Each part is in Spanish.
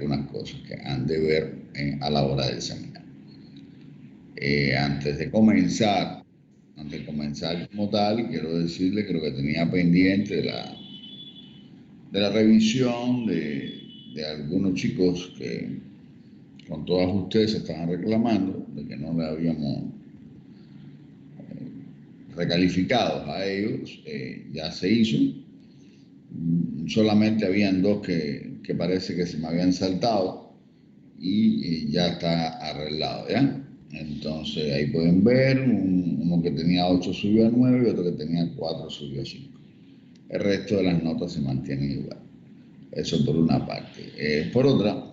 algunas cosas que han de ver a la hora de examinar. Antes de comenzar como tal, quiero decirle que lo que tenía pendiente de la revisión de algunos chicos que con todas ustedes se estaban reclamando de que no le habíamos recalificado a ellos, ya se hizo. Solamente habían dos que parece que se me habían saltado y ya está arreglado, ¿ya? Entonces ahí pueden ver, uno que tenía 8 subió a 9 y otro que tenía 4 subió a 5. El resto de las notas se mantienen igual. Eso por una parte. Por otra,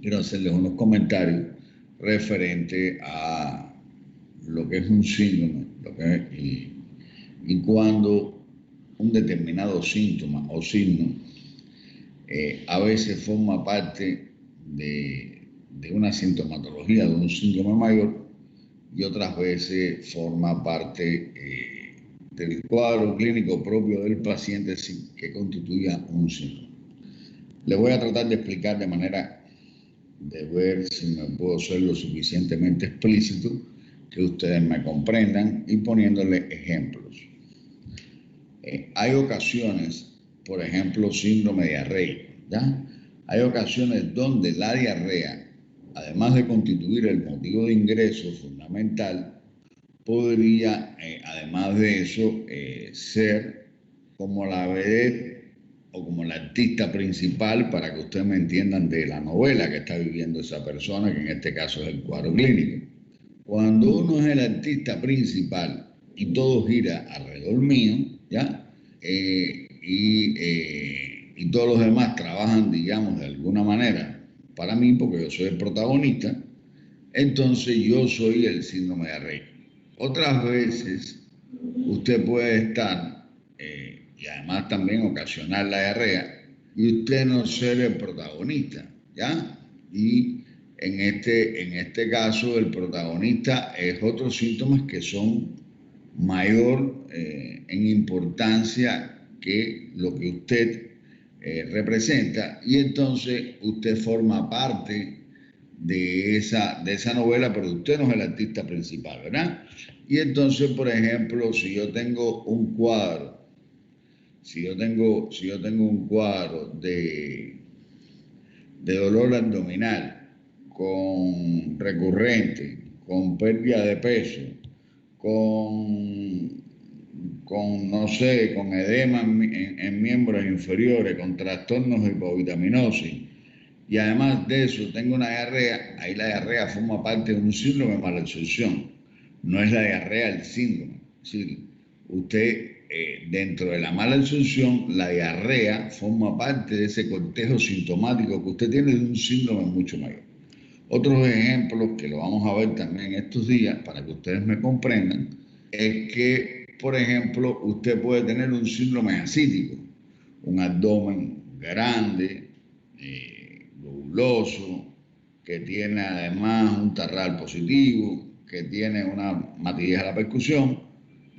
quiero hacerles unos comentarios referente a lo que es un síndrome, y cuando un determinado síntoma o signo a veces forma parte de una sintomatología de un síndrome mayor y otras veces forma parte del cuadro clínico propio del paciente que constituya un síndrome. Les voy a tratar de explicar de manera de ver si me puedo ser lo suficientemente explícito que ustedes me comprendan y poniéndole ejemplos. Hay ocasiones, por ejemplo, síndrome diarreico, ¿ya? Hay ocasiones donde la diarrea, además de constituir el motivo de ingreso fundamental, podría, además de eso, ser como la vedette o como la artista principal, para que ustedes me entiendan, de la novela que está viviendo esa persona, que en este caso es el cuadro clínico. Cuando uno es el artista principal y todo gira alrededor mío, ¿ya? Y todos los demás trabajan, digamos, de alguna manera para mí, porque yo soy el protagonista, entonces yo soy el síndrome de Rey. Otras veces usted puede estar, y además también ocasionar la diarrea, y usted no ser el protagonista, ¿ya? Y en este caso el protagonista es otros síntomas que son mayor en importancia que lo que usted representa, y entonces usted forma parte de esa novela, pero usted no es el artista principal, ¿verdad? Y entonces, por ejemplo, si yo tengo un cuadro de dolor abdominal con recurrente, con pérdida de peso, no sé, con edema en miembros inferiores, con trastornos de hipovitaminosis, y además de eso tengo una diarrea, ahí la diarrea forma parte de un síndrome de malabsorción, no es la diarrea el síndrome. Es decir, usted dentro de la malabsorción, la diarrea forma parte de ese cortejo sintomático que usted tiene de un síndrome mucho mayor. Otros ejemplos que lo vamos a ver también estos días para que ustedes me comprendan es que, por ejemplo, usted puede tener un síndrome ascítico, un abdomen grande, globuloso, que tiene además un tarral positivo, que tiene una matidez a la percusión,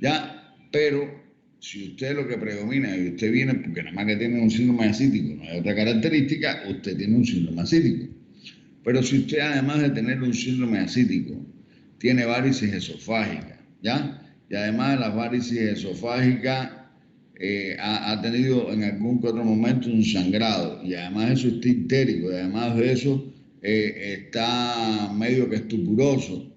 ¿ya? Pero si usted lo que predomina y usted viene porque nada más que tiene un síndrome ascítico, no hay otra característica, usted tiene un síndrome ascítico. Pero si usted, además de tener un síndrome ascítico, tiene varices esofágicas, ¿ya? Y además de las varices esofágicas ha tenido en algún que otro momento un sangrado, y además de eso está histérico, y además de eso está medio que estupuroso,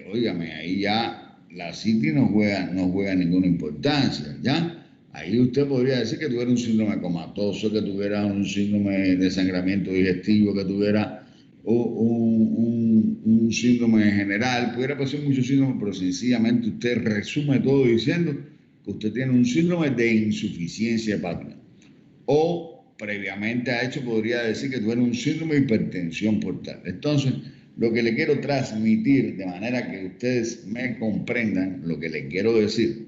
óigame, ahí ya la citis no juega ninguna importancia, ¿ya? Ahí usted podría decir que tuviera un síndrome comatoso, que tuviera un síndrome de sangramiento digestivo, que tuviera un síndrome general, pudiera pasar muchos síndromes, pero sencillamente usted resume todo diciendo que usted tiene un síndrome de insuficiencia hepática. O previamente a hecho podría decir que tuviera un síndrome de hipertensión portal. Entonces, lo que le quiero transmitir, de manera que ustedes me comprendan lo que les quiero decir,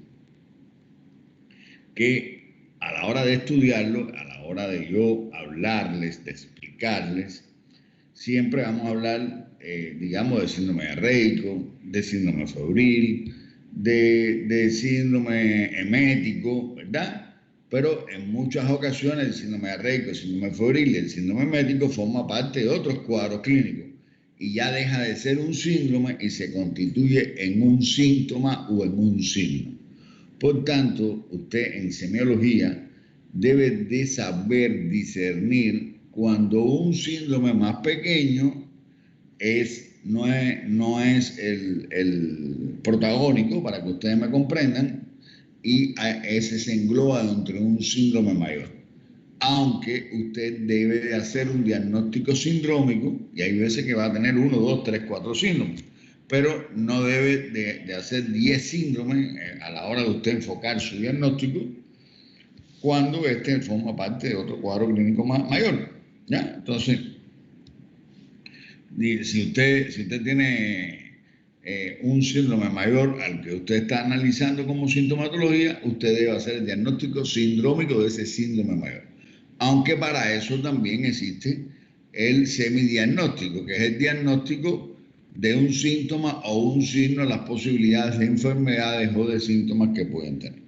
que a la hora de estudiarlo, a la hora de yo hablarles, de explicarles, siempre vamos a hablar, digamos, de síndrome diarreico, de síndrome febril, de síndrome emético, ¿verdad? pero en muchas ocasiones el síndrome diarreico, el síndrome febril y el síndrome mético forma parte de otros cuadros clínicos y ya deja de ser un síndrome y se constituye en un síntoma o en un signo. Por tanto, usted en semiología debe de saber discernir cuando un síndrome más pequeño no es el protagónico, para que ustedes me comprendan, y ese se engloba dentro de un síndrome mayor. Aunque usted debe de hacer un diagnóstico sindrómico, y hay veces que va a tener 1, 2, 3, 4 síndromes, pero no debe de hacer 10 síndromes a la hora de usted enfocar su diagnóstico, cuando este forma parte de otro cuadro clínico mayor, ¿ya? Entonces, si usted tiene un síndrome mayor al que usted está analizando como sintomatología, usted debe hacer el diagnóstico sindrómico de ese síndrome mayor. Aunque para eso también existe el semidiagnóstico, que es el diagnóstico de un síntoma o un signo, las posibilidades de enfermedades o de síntomas que pueden tener.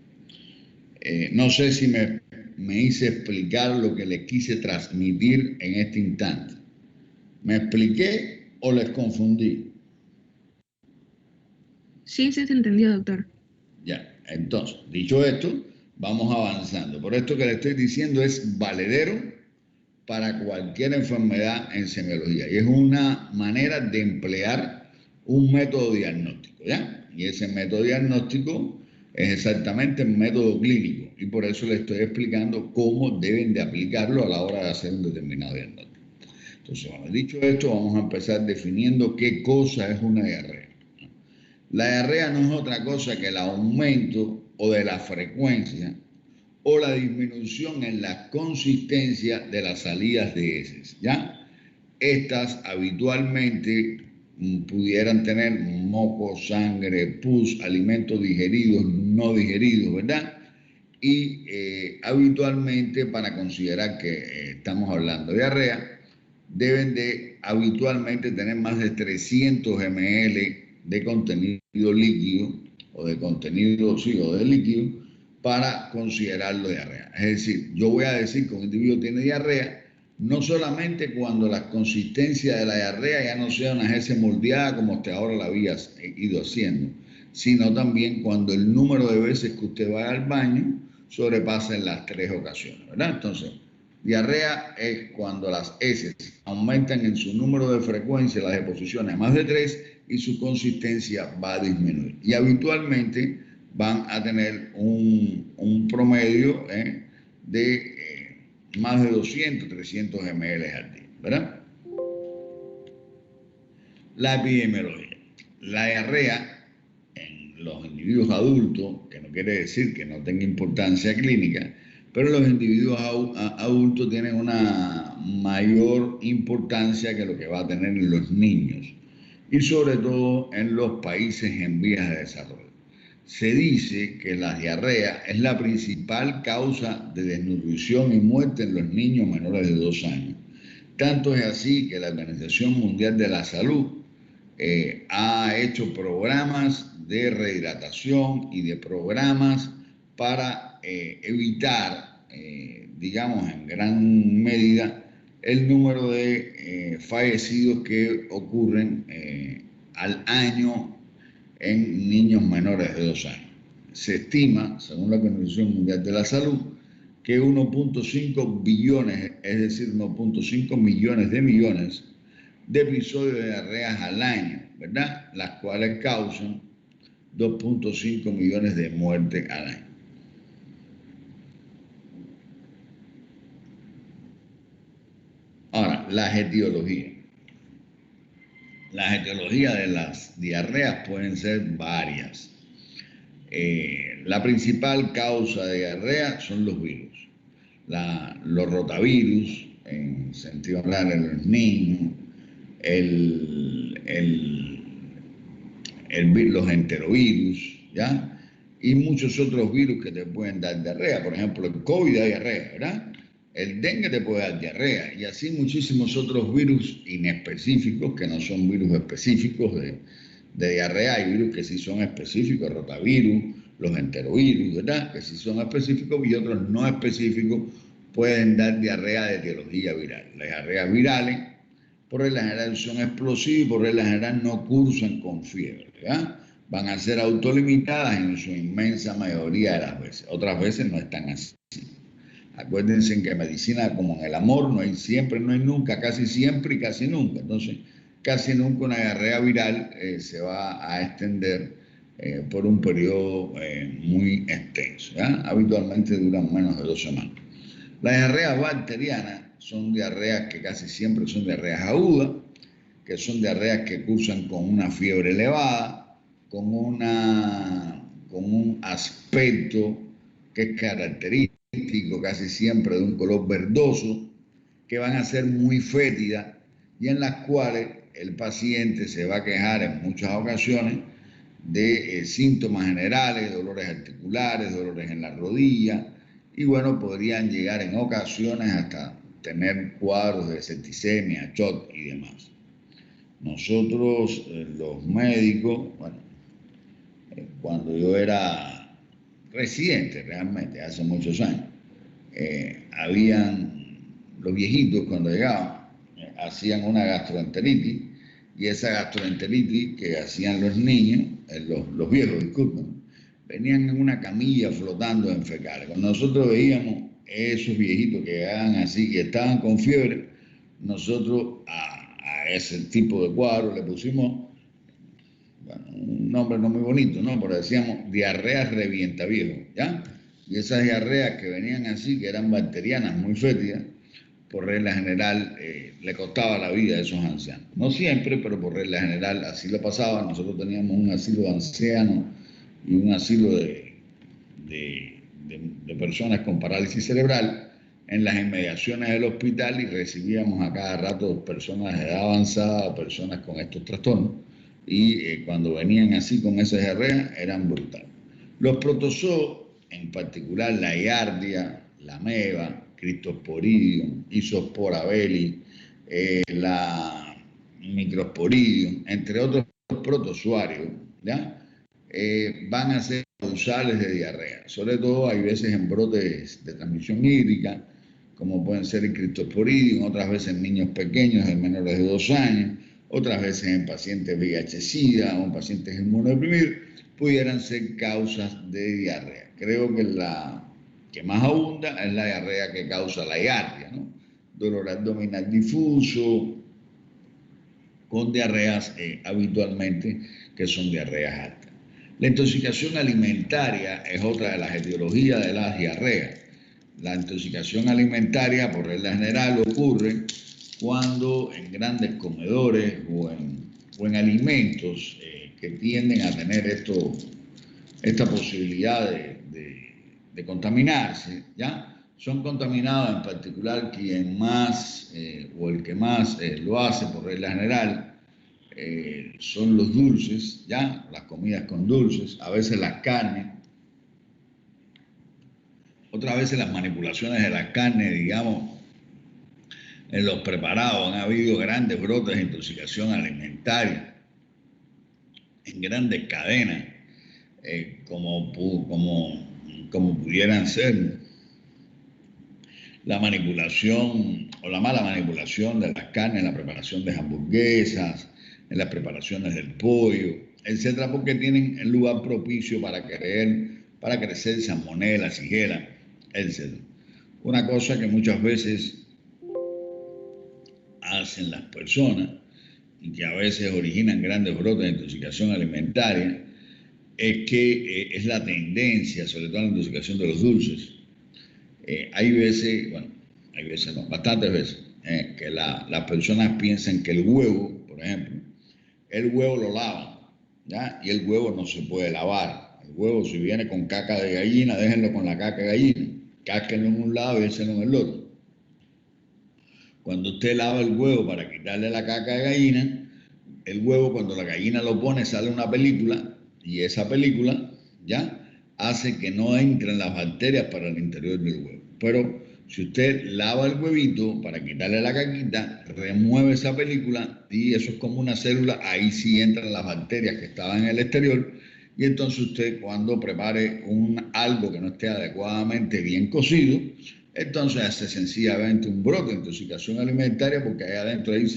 No sé si me hice explicar lo que les quise transmitir en este instante. ¿Me expliqué o les confundí? Sí, se entendió, doctor. Ya, entonces, dicho esto, vamos avanzando. Por esto que le estoy diciendo es valedero para cualquier enfermedad en semiología. Y es una manera de emplear un método diagnóstico, ¿ya? Y ese método diagnóstico es exactamente el método clínico. Y por eso le estoy explicando cómo deben de aplicarlo a la hora de hacer un determinado diagnóstico. Entonces, bueno, dicho esto, vamos a empezar definiendo qué cosa es una diarrea. La diarrea no es otra cosa que el aumento o de la frecuencia o la disminución en la consistencia de las salidas de heces, ¿ya? Estas habitualmente pudieran tener moco, sangre, pus, alimentos digeridos, no digeridos, ¿verdad? Y habitualmente, para considerar que estamos hablando de diarrea, deben de habitualmente tener más de 300 ml de contenido líquido o de contenido, sí, o de líquido para considerarlo diarrea. Es decir, yo voy a decir que un individuo tiene diarrea no solamente cuando la consistencia de la diarrea ya no sea una heces moldeada como hasta ahora la habías ido haciendo, sino también cuando el número de veces que usted va al baño sobrepasa en las 3 ocasiones, ¿verdad? Entonces, diarrea es cuando las heces aumentan en su número de frecuencia, las deposiciones a más de 3 y su consistencia va a disminuir. Y habitualmente van a tener un promedio de más de 200, 300 ml al día, ¿verdad? La epidemiología. La diarrea en los individuos adultos, que no quiere decir que no tenga importancia clínica, pero los individuos adultos tienen una mayor importancia que lo que va a tener en los niños y sobre todo en los países en vías de desarrollo. Se dice que la diarrea es la principal causa de desnutrición y muerte en los niños menores de 2 años. Tanto es así que la Organización Mundial de la Salud ha hecho programas de rehidratación y de programas para evitar, digamos, en gran medida el número de fallecidos que ocurren al año en niños menores de 2 años. Se estima, según la Organización Mundial de la Salud, que 1.5 billones, es decir, 1.5 millones de episodios de diarreas al año, ¿verdad? Las cuales causan 2.5 millones de muertes al año. Ahora, las etiologías. Las etiologías de las diarreas pueden ser varias. La principal causa de diarrea son los virus. Los rotavirus, en sentido hablar en los niños, los enterovirus, ¿ya? Y muchos otros virus que te pueden dar diarrea. Por ejemplo, el COVID da diarrea, ¿verdad? El dengue te puede dar diarrea. Y así muchísimos otros virus inespecíficos, que no son virus específicos de diarrea. Hay virus que sí son específicos, rotavirus, los enterovirus, ¿verdad? Que sí son específicos, y otros no específicos pueden dar diarrea de etiología viral. Las diarreas virales, por regla general, son explosivas y por regla general no cursan con fiebre, ¿verdad? Van a ser autolimitadas en su inmensa mayoría de las veces. Otras veces no están así. Acuérdense en que en medicina, como en el amor, no hay siempre, no hay nunca, casi siempre y casi nunca. Entonces, casi nunca una diarrea viral se va a extender por un periodo muy extenso, ¿ya? Habitualmente duran menos de 2 semanas. Las diarreas bacterianas son diarreas que casi siempre son diarreas agudas, que son diarreas que cursan con una fiebre elevada, con un aspecto que es característico casi siempre de un color verdoso, que van a ser muy fétidas y en las cuales el paciente se va a quejar en muchas ocasiones de síntomas generales, dolores articulares, dolores en la rodilla, y bueno, podrían llegar en ocasiones hasta tener cuadros de septicemia, shock y demás. Nosotros, los médicos, bueno, cuando yo era residente realmente, hace muchos años, habían los viejitos cuando llegaban, hacían una gastroenteritis, y esa gastroenteritis que hacían los niños, los viejos, disculpen, venían en una camilla flotando en fecales. Cuando nosotros veíamos esos viejitos que llegaban así, que estaban con fiebre, nosotros a ese tipo de cuadro le pusimos, bueno, un nombre no muy bonito, ¿no? Pero decíamos diarrea revienta viejo, ¿ya? Y esas diarreas que venían así, que eran bacterianas muy fétidas, por regla general le costaba la vida a esos ancianos. No siempre, pero por regla general así lo pasaba. Nosotros teníamos un asilo de ancianos y un asilo de personas con parálisis cerebral en las inmediaciones del hospital, y recibíamos a cada rato personas de edad avanzada, personas con estos trastornos, y cuando venían así con esas diarreas eran brutales. Los protozoos, en particular la giardia, la ameba, Cryptosporidium, Isospora belli, la Microsporidium, entre otros protozoarios, ¿ya? Van a ser causales de diarrea. Sobre todo hay veces en brotes de transmisión hídrica, como pueden ser el Cryptosporidium, otras veces en niños pequeños de menores de 2 años, otras veces en pacientes VIH-Sida o en pacientes inmunodeprimidos, pudieran ser causas de diarrea. Creo que la que más abunda es la diarrea que causa la giardia, ¿no? Dolor abdominal difuso, con diarreas habitualmente que son diarreas altas. La intoxicación alimentaria es otra de las etiologías de las diarreas. La intoxicación alimentaria, por regla general, ocurre cuando en grandes comedores o en alimentos que tienden a tener esta posibilidad de contaminarse, ¿ya? Son contaminados en particular quien más o el que más lo hace por regla general, son los dulces, ¿ya? Las comidas con dulces, a veces las carnes, otras veces las manipulaciones de las carnes, digamos, en los preparados. Han habido grandes brotes de intoxicación alimentaria en grandes cadenas, como pudieran ser la manipulación o la mala manipulación de las carnes en la preparación de hamburguesas, en las preparaciones del pollo, etcétera, porque tienen el lugar propicio para crecer salmonela, shigella, etcétera. Una cosa que muchas veces hacen las personas y que a veces originan grandes brotes de intoxicación alimentaria es que es la tendencia, sobre todo en la intoxicación de los dulces. Hay veces no, bastantes veces, que las personas piensan que el huevo, por ejemplo, el huevo lo lavan, ¿ya? Y el huevo no se puede lavar. El huevo, si viene con caca de gallina, déjenlo con la caca de gallina, cásquenlo en un lado y échenlo en el otro. Cuando usted lava el huevo para quitarle la caca de gallina, el huevo, cuando la gallina lo pone, sale una película, y esa película, ¿ya?, hace que no entren las bacterias para el interior del huevo. Pero si usted lava el huevito para quitarle la caquita, remueve esa película y eso es como una célula, ahí sí entran las bacterias que estaban en el exterior y entonces usted cuando prepare algo que no esté adecuadamente bien cocido, entonces hace sencillamente un brote de intoxicación alimentaria porque ahí adentro hay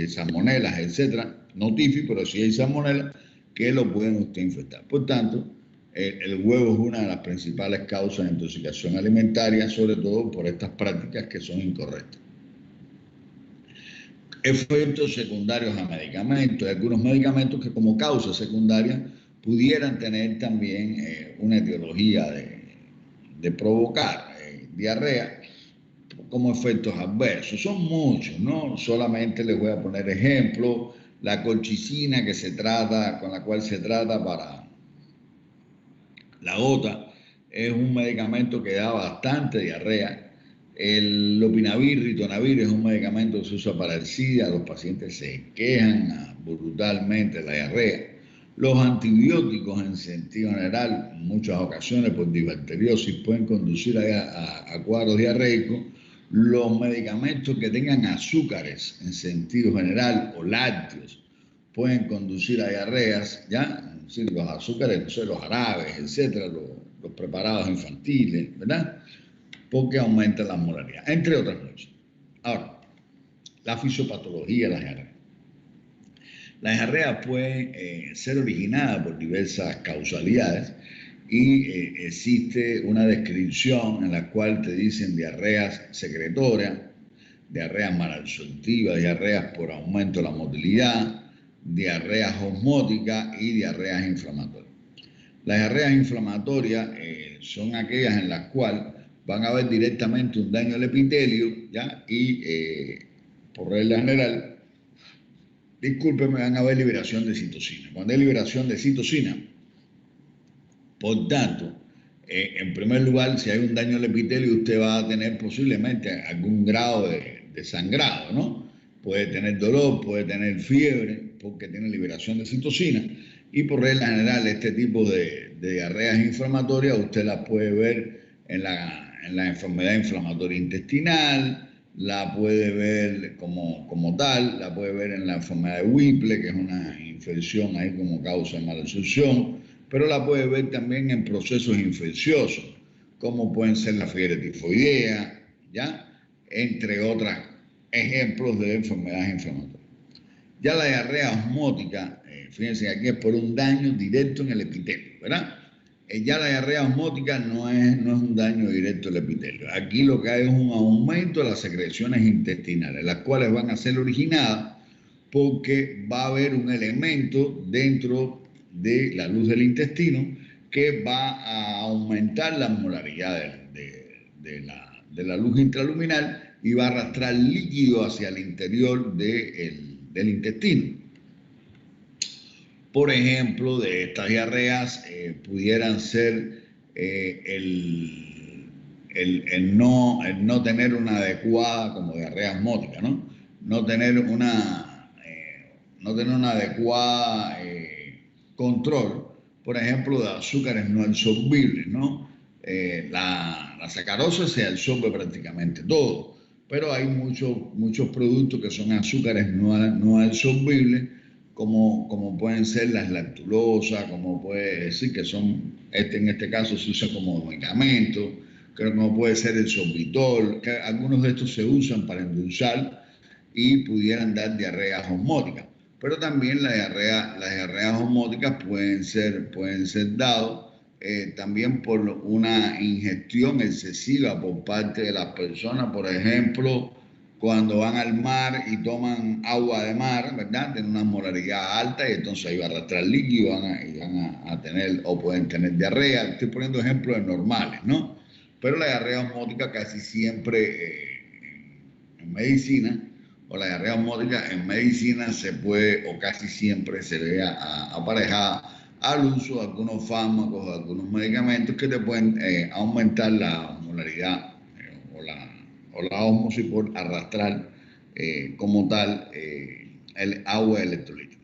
salmonelas, etcétera, no tifus, pero sí hay salmonelas que lo pueden usted infectar. Por tanto, el huevo es una de las principales causas de intoxicación alimentaria, sobre todo por estas prácticas que son incorrectas. Efectos secundarios a medicamentos, algunos medicamentos que como causa secundaria pudieran tener también una etiología de provocar diarrea como efectos adversos. Son muchos, ¿no? Solamente les voy a poner ejemplo, la colchicina con la cual se trata para la gota, es un medicamento que da bastante diarrea. El lopinavir, ritonavir, es un medicamento que se usa para el SIDA. Los pacientes se quejan brutalmente de la diarrea. Los antibióticos en sentido general, en muchas ocasiones por difteriosis, pueden conducir a cuadros diarreicos. Los medicamentos que tengan azúcares en sentido general o lácteos pueden conducir a diarreas, ¿ya? Es decir, los azúcares, no sé, los jarabes, etcétera, los preparados infantiles, ¿verdad? Porque aumentan la molaridad, entre otras cosas. Ahora, la fisiopatología de la diarrea. La diarrea puede ser originada por diversas causalidades y existe una descripción en la cual te dicen diarreas secretorias, diarreas malabsortivas, diarreas por aumento de la motilidad, diarreas osmóticas y diarreas inflamatorias. Las diarreas inflamatorias son aquellas en las cuales van a haber directamente un daño al epitelio, ¿ya? Y por regla general, discúlpenme, van a haber liberación de citocina. Cuando hay liberación de citocina, por tanto, en primer lugar, si hay un daño al epitelio, usted va a tener posiblemente algún grado de sangrado, ¿no? Puede tener dolor, puede tener fiebre, porque tiene liberación de citocina. Y por regla general, este tipo de diarreas inflamatorias usted las puede ver en la enfermedad inflamatoria intestinal, la puede ver como tal, la puede ver en la enfermedad de Whipple, que es una infección ahí como causa de malabsorción, pero la puede ver también en procesos infecciosos, como pueden ser la fiebre tifoidea, ¿ya? Entre otros ejemplos de enfermedades inflamatorias. Ya la diarrea osmótica, fíjense, aquí es por un daño directo en el epitelio, ¿verdad? Ya la diarrea osmótica no es un daño directo al epitelio. Aquí lo que hay es un aumento de las secreciones intestinales, las cuales van a ser originadas porque va a haber un elemento dentro de la luz del intestino que va a aumentar la molaridad de la luz intraluminal y va a arrastrar líquido hacia el interior del intestino. Por ejemplo, de estas diarreas pudieran ser el no tener una adecuada, como diarrea osmótica, ¿no? No tener una adecuada control, por ejemplo, de azúcares no absorbibles, ¿no? La sacarosa se absorbe prácticamente todo, pero hay muchos productos que son azúcares no absorbibles, como pueden ser las lactulosas, como puede decir que son, en este caso se usa como medicamento, como puede ser el sorbitol, que algunos de estos se usan para endulzar y pudieran dar diarreas osmóticas. Pero también las diarreas osmóticas pueden ser dadas también por una ingestión excesiva por parte de las personas, por ejemplo, cuando van al mar y toman agua de mar, ¿verdad? Tienen una molaridad alta y entonces ahí va a arrastrar líquido y van a tener, o pueden tener diarrea. Estoy poniendo ejemplos normales, ¿no? Pero la diarrea osmótica casi siempre en medicina, o la diarrea osmótica en medicina se puede, o casi siempre se ve aparejada al uso de algunos fármacos, de algunos medicamentos que te pueden aumentar la molaridad o la ósmosis por arrastrar como tal el agua electrolítica.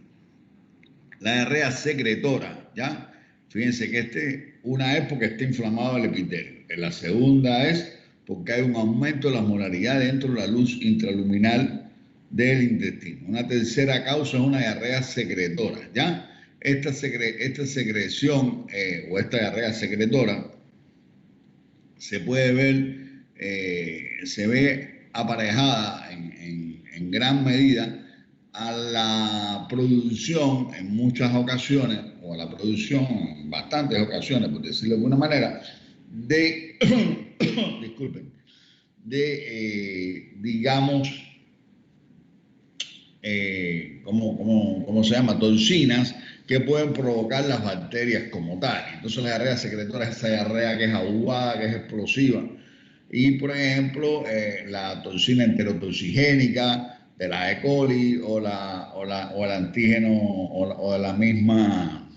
La diarrea secretora, ¿ya? Fíjense que una es porque está inflamado el epitelio. La segunda es porque hay un aumento de la molaridad dentro de la luz intraluminal del intestino. Una tercera causa es una diarrea secretora, ¿ya? esta secreción o esta diarrea secretora se puede ver, se ve aparejada en gran medida a la producción en muchas ocasiones, o a la producción en bastantes ocasiones, por decirlo de alguna manera, de, disculpen, de, digamos, ¿cómo se llama? Toxinas que pueden provocar las bacterias como tal. Entonces la diarrea secretora es esa diarrea que es aguada, que es explosiva. Y por ejemplo, la toxina enterotoxigénica de la E. coli o el antígeno o de la misma,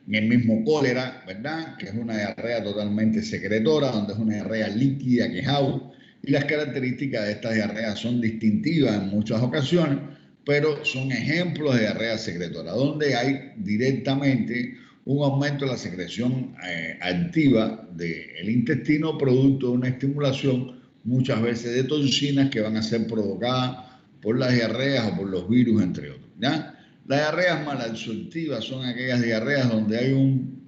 el mismo cólera, ¿verdad? Que es una diarrea totalmente secretora, donde es una diarrea líquida que es agua. Y las características de estas diarreas son distintivas en muchas ocasiones, pero son ejemplos de diarrea secretora, donde hay directamente un aumento de la secreción activa del intestino producto de una estimulación muchas veces de toxinas que van a ser provocadas por las diarreas o por los virus, entre otros, ¿ya? Las diarreas malabsortivas son aquellas diarreas donde hay un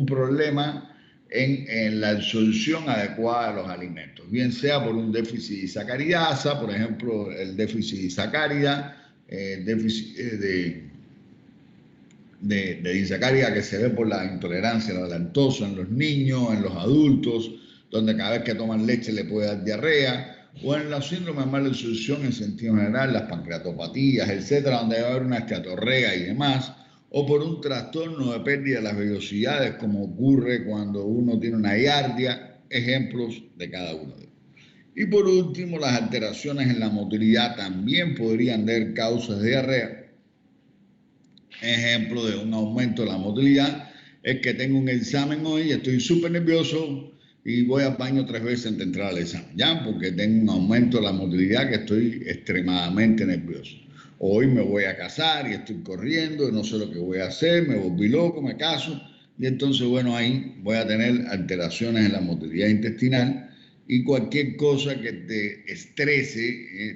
problema en la absorción adecuada de los alimentos, bien sea por un déficit de sacaridasa, por ejemplo, el déficit de sacárida, déficit de disacárida que se ve por la intolerancia a la lactosa en los niños, en los adultos, donde cada vez que toman leche le puede dar diarrea, o en la síndrome de mala absorción en sentido general, las pancreatopatías, etcétera, donde va a haber una esteatorrea y demás, o por un trastorno de pérdida de las vellosidades, como ocurre cuando uno tiene una giardia, ejemplos de cada uno de ellos. Y por último, las alteraciones en la motilidad también podrían dar causas de diarrea. Ejemplo de un aumento de la motilidad es que tengo un examen hoy, estoy súper nervioso y voy al baño 3 veces antes de entrar al examen, ¿ya? Porque tengo un aumento de la motilidad que estoy extremadamente nervioso. Hoy me voy a casar y estoy corriendo y no sé lo que voy a hacer, me volví loco, me caso y entonces, bueno, ahí voy a tener alteraciones en la motilidad intestinal y cualquier cosa que te estrese,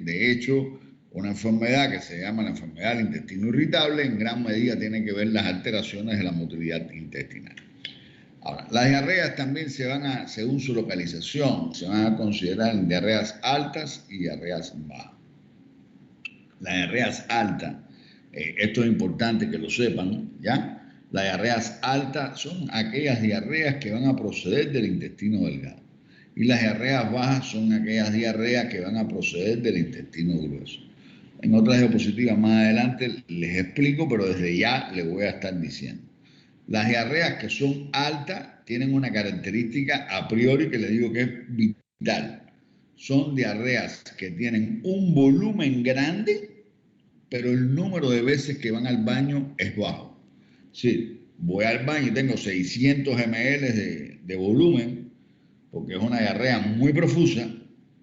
de hecho, una enfermedad que se llama la enfermedad del intestino irritable en gran medida tiene que ver las alteraciones de la motilidad intestinal. Ahora, las diarreas también según su localización, se van a considerar diarreas altas y diarreas bajas. Las diarreas altas, esto es importante que lo sepan, ¿ya? Las diarreas altas son aquellas diarreas que van a proceder del intestino delgado. Y las diarreas bajas son aquellas diarreas que van a proceder del intestino grueso. En otras diapositivas más adelante les explico, pero desde ya les voy a estar diciendo. Las diarreas que son altas tienen una característica a priori que les digo que es vital. Son diarreas que tienen un volumen grande, pero el número de veces que van al baño es bajo. Sí, voy al baño y tengo 600 ml de volumen, porque es una diarrea muy profusa.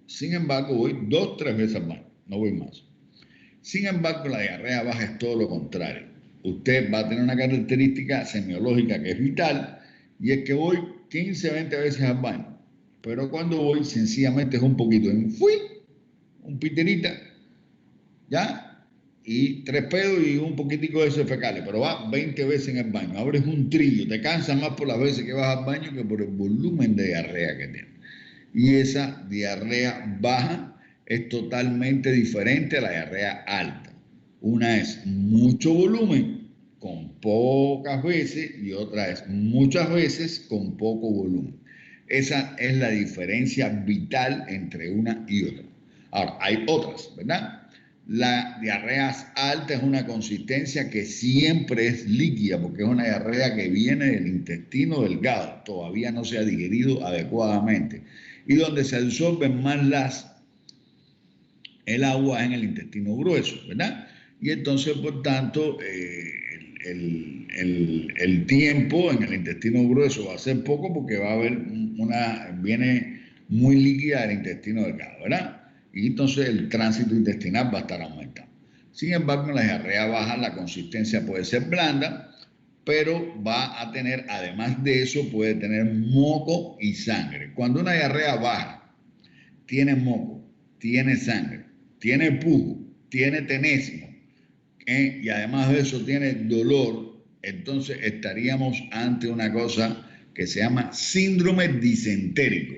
Sin embargo, voy 2-3 veces al baño, no voy más. Sin embargo, la diarrea baja es todo lo contrario. Usted va a tener una característica semiológica que es vital y es que voy 15-20 veces al baño. Pero cuando voy, sencillamente es un poquito un piterita, ¿ya? Y 3 pedos y un poquitico de heces fecales, pero va 20 veces en el baño. Abres un trillo, te cansas más por las veces que vas al baño que por el volumen de diarrea que tienes. Y esa diarrea baja es totalmente diferente a la diarrea alta. Una es mucho volumen con pocas veces y otra es muchas veces con poco volumen. Esa es la diferencia vital entre una y otra. Ahora, hay otras, ¿verdad? La diarrea alta es una consistencia que siempre es líquida porque es una diarrea que viene del intestino delgado, todavía no se ha digerido adecuadamente y donde se absorben más el agua en el intestino grueso, ¿verdad? Y entonces, por tanto, el tiempo en el intestino grueso va a ser poco porque va a haber viene muy líquida del intestino delgado, ¿verdad? Y entonces el tránsito intestinal va a estar aumentando. Sin embargo, en la diarrea baja la consistencia puede ser blanda, pero va a tener, además de eso, puede tener moco y sangre. Cuando una diarrea baja tiene moco, tiene sangre, tiene pujo, tiene tenesmo, y además de eso tiene dolor, entonces estaríamos ante una cosa que se llama síndrome disentérico.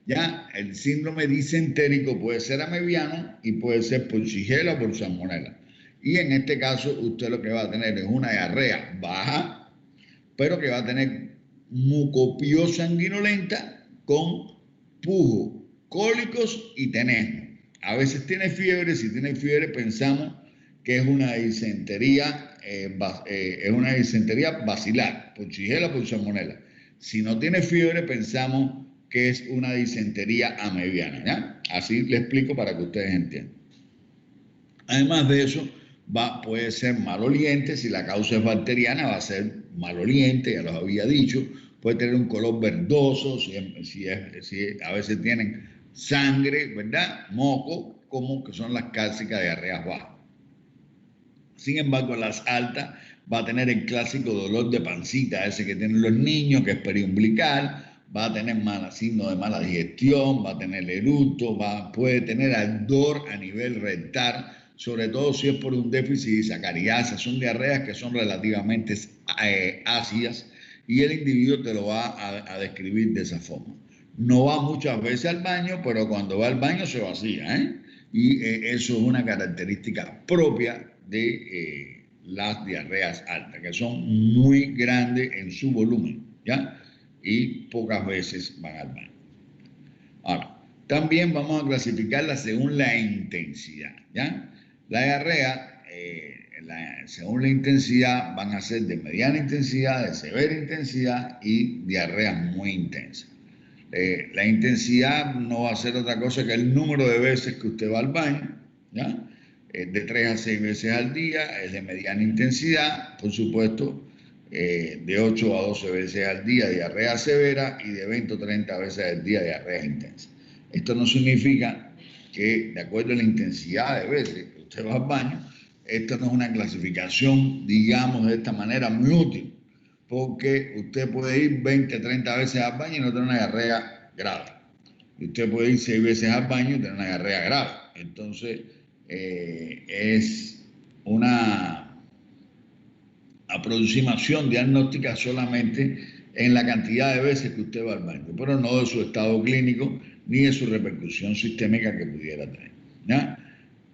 Ya, el síndrome disentérico puede ser amebiano y puede ser por Shigella o por Salmonella. Y en este caso usted lo que va a tener es una diarrea baja, pero que va a tener mucopio sanguinolenta con pujo, cólicos y tenesmo. A veces tiene fiebre, si tiene fiebre pensamos que es una disentería, bacilar, por Shigella o por Salmonella. Si no tiene fiebre pensamos que es una disentería amebiana, ¿ya? Así le explico para que ustedes entiendan. Además de eso, puede ser maloliente, si la causa es bacteriana va a ser maloliente, ya los había dicho, puede tener un color verdoso, si a veces tienen sangre, ¿verdad? Moco, como que son las clásicas diarreas bajas. Sin embargo, las altas va a tener el clásico dolor de pancita, ese que tienen los niños, que es periumbilical, va a tener signos de mala digestión, va a tener eructo, puede tener ardor a nivel rectal, sobre todo si es por un déficit de sacariasa. Son diarreas que son relativamente ácidas y el individuo te lo va a describir de esa forma. No va muchas veces al baño, pero cuando va al baño se vacía, ¿eh? Y eso es una característica propia de las diarreas altas, que son muy grandes en su volumen, ¿ya? Y pocas veces van al baño. Ahora, también vamos a clasificarla según la intensidad, ¿ya? La diarrea, según la intensidad, van a ser de mediana intensidad, de severa intensidad y diarrea muy intensa. La intensidad no va a ser otra cosa que el número de veces que usted va al baño, ¿ya? De 3 a 6 veces al día, es de mediana intensidad, por supuesto, de 8 a 12 veces al día diarrea severa y de 20 o 30 veces al día diarrea intensa. Esto no significa que, de acuerdo a la intensidad de veces que usted va al baño, esto no es una clasificación, digamos, de esta manera muy útil, porque usted puede ir 20, 30 veces al baño y no tener una diarrea grave. Y usted puede ir 6 veces al baño y tener una diarrea grave. Entonces, es una aproximación diagnóstica solamente en la cantidad de veces que usted va al baño, pero no de su estado clínico ni de su repercusión sistémica que pudiera tener, ¿ya?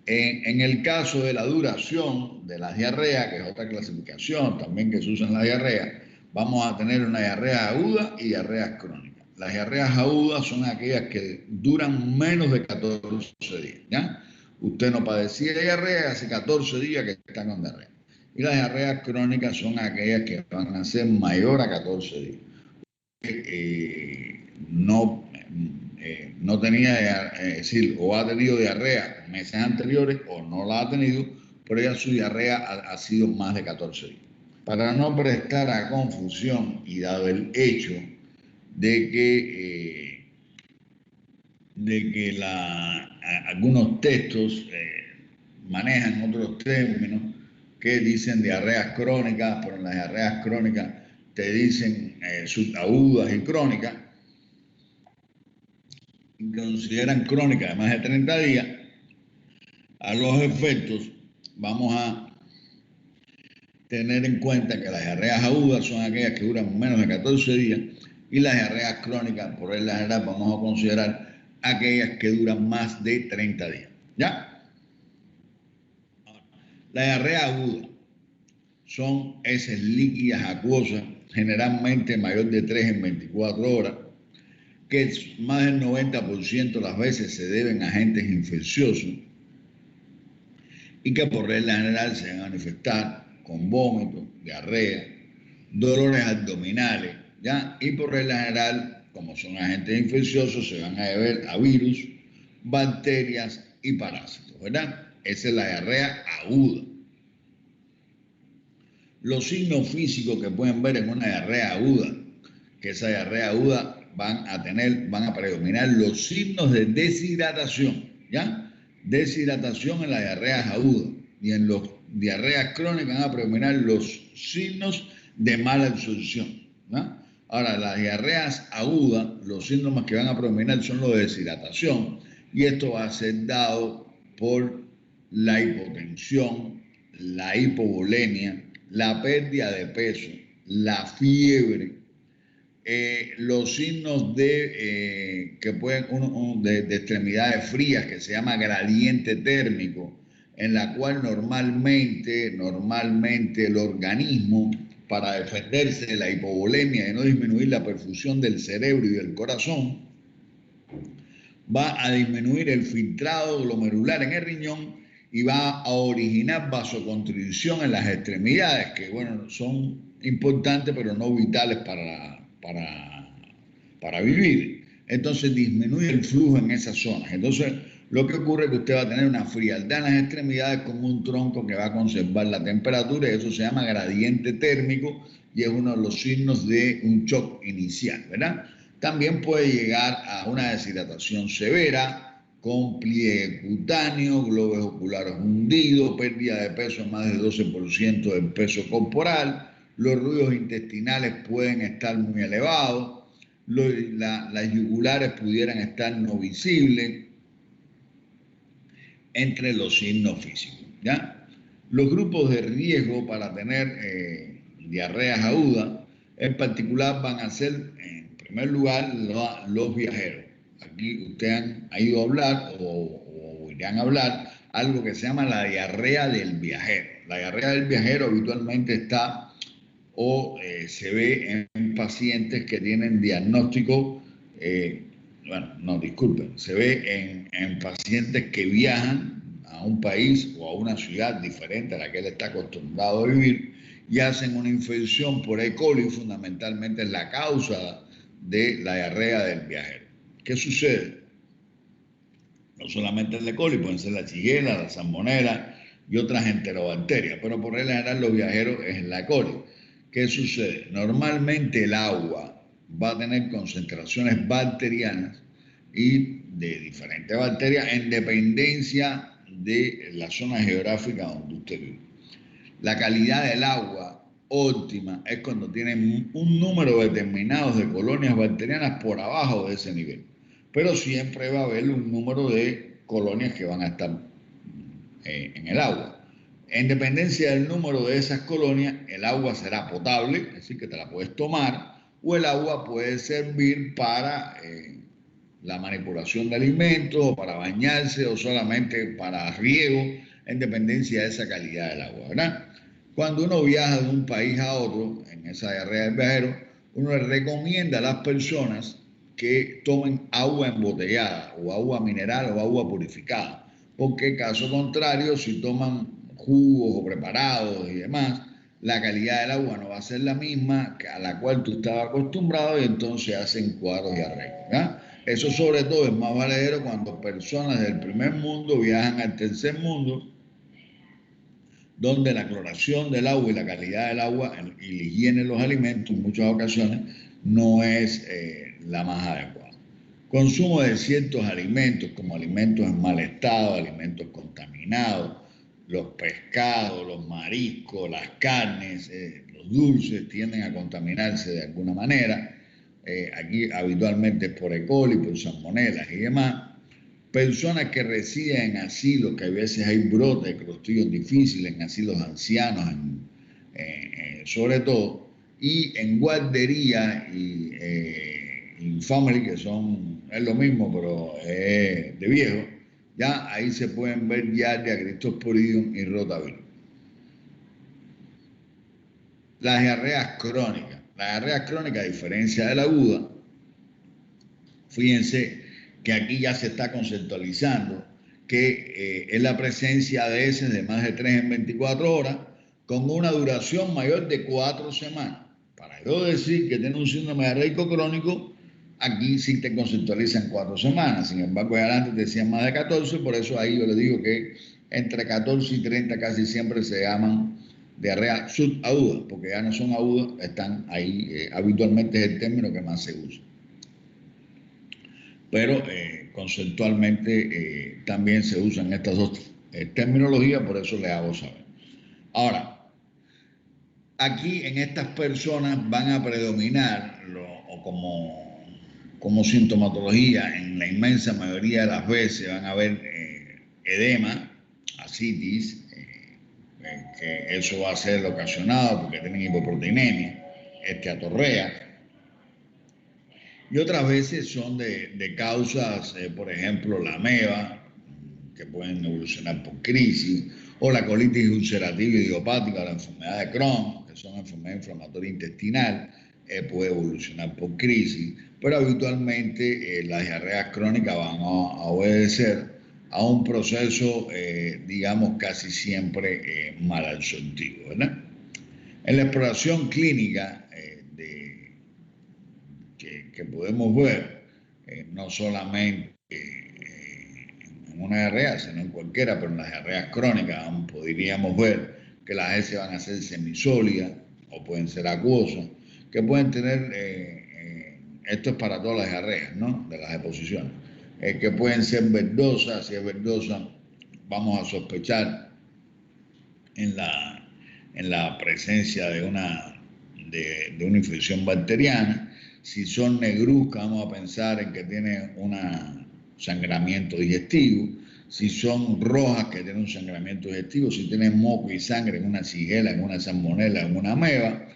En el caso de la duración de la diarrea, que es otra clasificación también que se usa en la diarrea, vamos a tener una diarrea aguda y diarreas crónicas. Las diarreas agudas son aquellas que duran menos de 14 días, ¿ya? Usted no padecía de diarrea, hace 14 días que está con diarrea. Y las diarreas crónicas son aquellas que van a ser mayor a 14 días. No tenía, es decir, o ha tenido diarrea meses anteriores o no la ha tenido, pero ya su diarrea ha sido más de 14 días. Para no prestar a confusión y dado el hecho de que algunos textos manejan otros términos que dicen diarreas crónicas, pero en las diarreas crónicas te dicen subagudas y crónicas, y consideran crónicas de más de 30 días, a los efectos vamos a tener en cuenta que las diarreas agudas son aquellas que duran menos de 14 días y las diarreas crónicas, por regla general, vamos a considerar aquellas que duran más de 30 días. ¿Ya? La diarrea aguda son heces líquidas acuosas, generalmente mayor de 3 en 24 horas, que más del 90% de las veces se deben a agentes infecciosos y que por regla general se van a manifestar con vómitos, diarrea, dolores abdominales, ¿ya? Y por regla general, como son agentes infecciosos, se van a deber a virus, bacterias y parásitos, ¿verdad? Esa es la diarrea aguda. Los signos físicos que pueden ver en una diarrea aguda, que esa diarrea aguda van a predominar los signos de deshidratación, ¿ya? Deshidratación en las diarreas agudas y en las diarreas crónicas van a predominar los signos de mala absorción, ¿no? Ahora, las diarreas agudas, los síntomas que van a predominar son los de deshidratación y esto va a ser dado por la hipotensión, la hipovolemia, la pérdida de peso, la fiebre, los signos que pueden de extremidades frías, que se llama gradiente térmico, en la cual normalmente el organismo, para defenderse de la hipovolemia y no disminuir la perfusión del cerebro y del corazón, va a disminuir el filtrado glomerular en el riñón y va a originar vasoconstricción en las extremidades, que bueno, son importantes pero no vitales para vivir. Entonces disminuye el flujo en esas zonas. Entonces lo que ocurre es que usted va a tener una frialdad en las extremidades con un tronco que va a conservar la temperatura, y eso se llama gradiente térmico y es uno de los signos de un shock inicial, ¿verdad? También puede llegar a una deshidratación severa, con pliegue cutáneo, globos oculares hundidos, pérdida de peso en más del 12% del peso corporal, los ruidos intestinales pueden estar muy elevados, las yugulares pudieran estar no visibles, entre los signos físicos, ¿ya? Los grupos de riesgo para tener diarreas agudas, en particular, van a ser, en primer lugar, los viajeros. Aquí ustedes han ido a hablar o irán a hablar algo que se llama la diarrea del viajero. La diarrea del viajero habitualmente está se ve en pacientes que tienen diagnóstico, se ve en pacientes que viajan a un país o a una ciudad diferente a la que él está acostumbrado a vivir y hacen una infección por E. coli, fundamentalmente es la causa de la diarrea del viajero. ¿Qué sucede? No solamente el E. coli, pueden ser la shigella, la salmonela y otras enterobacterias, pero por regla general los viajeros es la E. coli. ¿Qué sucede? Normalmente el agua va a tener concentraciones bacterianas y de diferentes bacterias en dependencia de la zona geográfica donde usted vive. La calidad del agua óptima es cuando tienen un número determinado de colonias bacterianas por abajo de ese nivel, pero siempre va a haber un número de colonias que van a estar en el agua. En dependencia del número de esas colonias, el agua será potable, es decir, que te la puedes tomar, o el agua puede servir para la manipulación de alimentos, o para bañarse, o solamente para riego, en dependencia de esa calidad del agua, ¿verdad? Cuando uno viaja de un país a otro, en esa diarrea del viajero, uno le recomienda a las personas que tomen agua embotellada, o agua mineral, o agua purificada, porque caso contrario, si toman jugos o preparados y demás, la calidad del agua no va a ser la misma a la cual tú estabas acostumbrado y entonces hacen cuadros diarreicos, ¿ya? Eso sobre todo es más valedero cuando personas del primer mundo viajan al tercer mundo, donde la cloración del agua y la calidad del agua y la higiene de los alimentos en muchas ocasiones no es la más adecuada. Consumo de ciertos alimentos, como alimentos en mal estado, alimentos contaminados, los pescados, los mariscos, las carnes, los dulces tienden a contaminarse de alguna manera. Aquí habitualmente es por E. coli, por salmonelas y demás. Personas que residen en asilos, que a veces hay brotes de clostridium difíciles en asilos ancianos, sobre todo, y en guardería y family, que es lo mismo, pero es de viejo, ya ahí se pueden ver Giardia, Cryptosporidium y Rotavirus. Las diarreas crónicas. La diarrea crónica, a diferencia de la aguda, fíjense que aquí ya se está conceptualizando que es la presencia de heces de más de 3 en 24 horas con una duración mayor de 4 semanas. Para yo decir que tiene un síndrome diarreico crónico, aquí sí te conceptualizan 4 semanas. Sin embargo, ya antes decían más de 14, por eso ahí yo le digo que entre 14 y 30 casi siempre se llaman diarrea subaguda, porque ya no son agudas, están ahí, habitualmente es el término que más se usa. Pero conceptualmente también se usan estas dos terminologías, por eso les hago saber. Ahora, aquí en estas personas van a predominar como sintomatología, en la inmensa mayoría de las veces van a haber edema, ascitis, que eso va a ser ocasionado porque tienen hipoproteinemia, esteatorrea. Y otras veces son de causas, por ejemplo, la ameba, que pueden evolucionar por crisis, o la colitis ulcerativa idiopática, o la enfermedad de Crohn, que son enfermedades inflamatorias intestinal, puede evolucionar por crisis, pero habitualmente las diarreas crónicas van a obedecer a un proceso, digamos, casi siempre malabsortivo, ¿verdad? En la exploración clínica que podemos ver, no solamente en una diarrea, sino en cualquiera, pero en las diarreas crónicas aún podríamos ver que las heces van a ser semisólidas o pueden ser acuosas, que pueden tener, esto es para todas las diarreas, ¿no? De las deposiciones, que pueden ser verdosas. Si es verdosa, vamos a sospechar en la presencia de una infección bacteriana. Si son negruzcas, vamos a pensar en que tiene un sangramiento digestivo. Si son rojas, que tienen un sangramiento digestivo. Si tienen moco y sangre en una shigella, en una salmonella, en una ameba.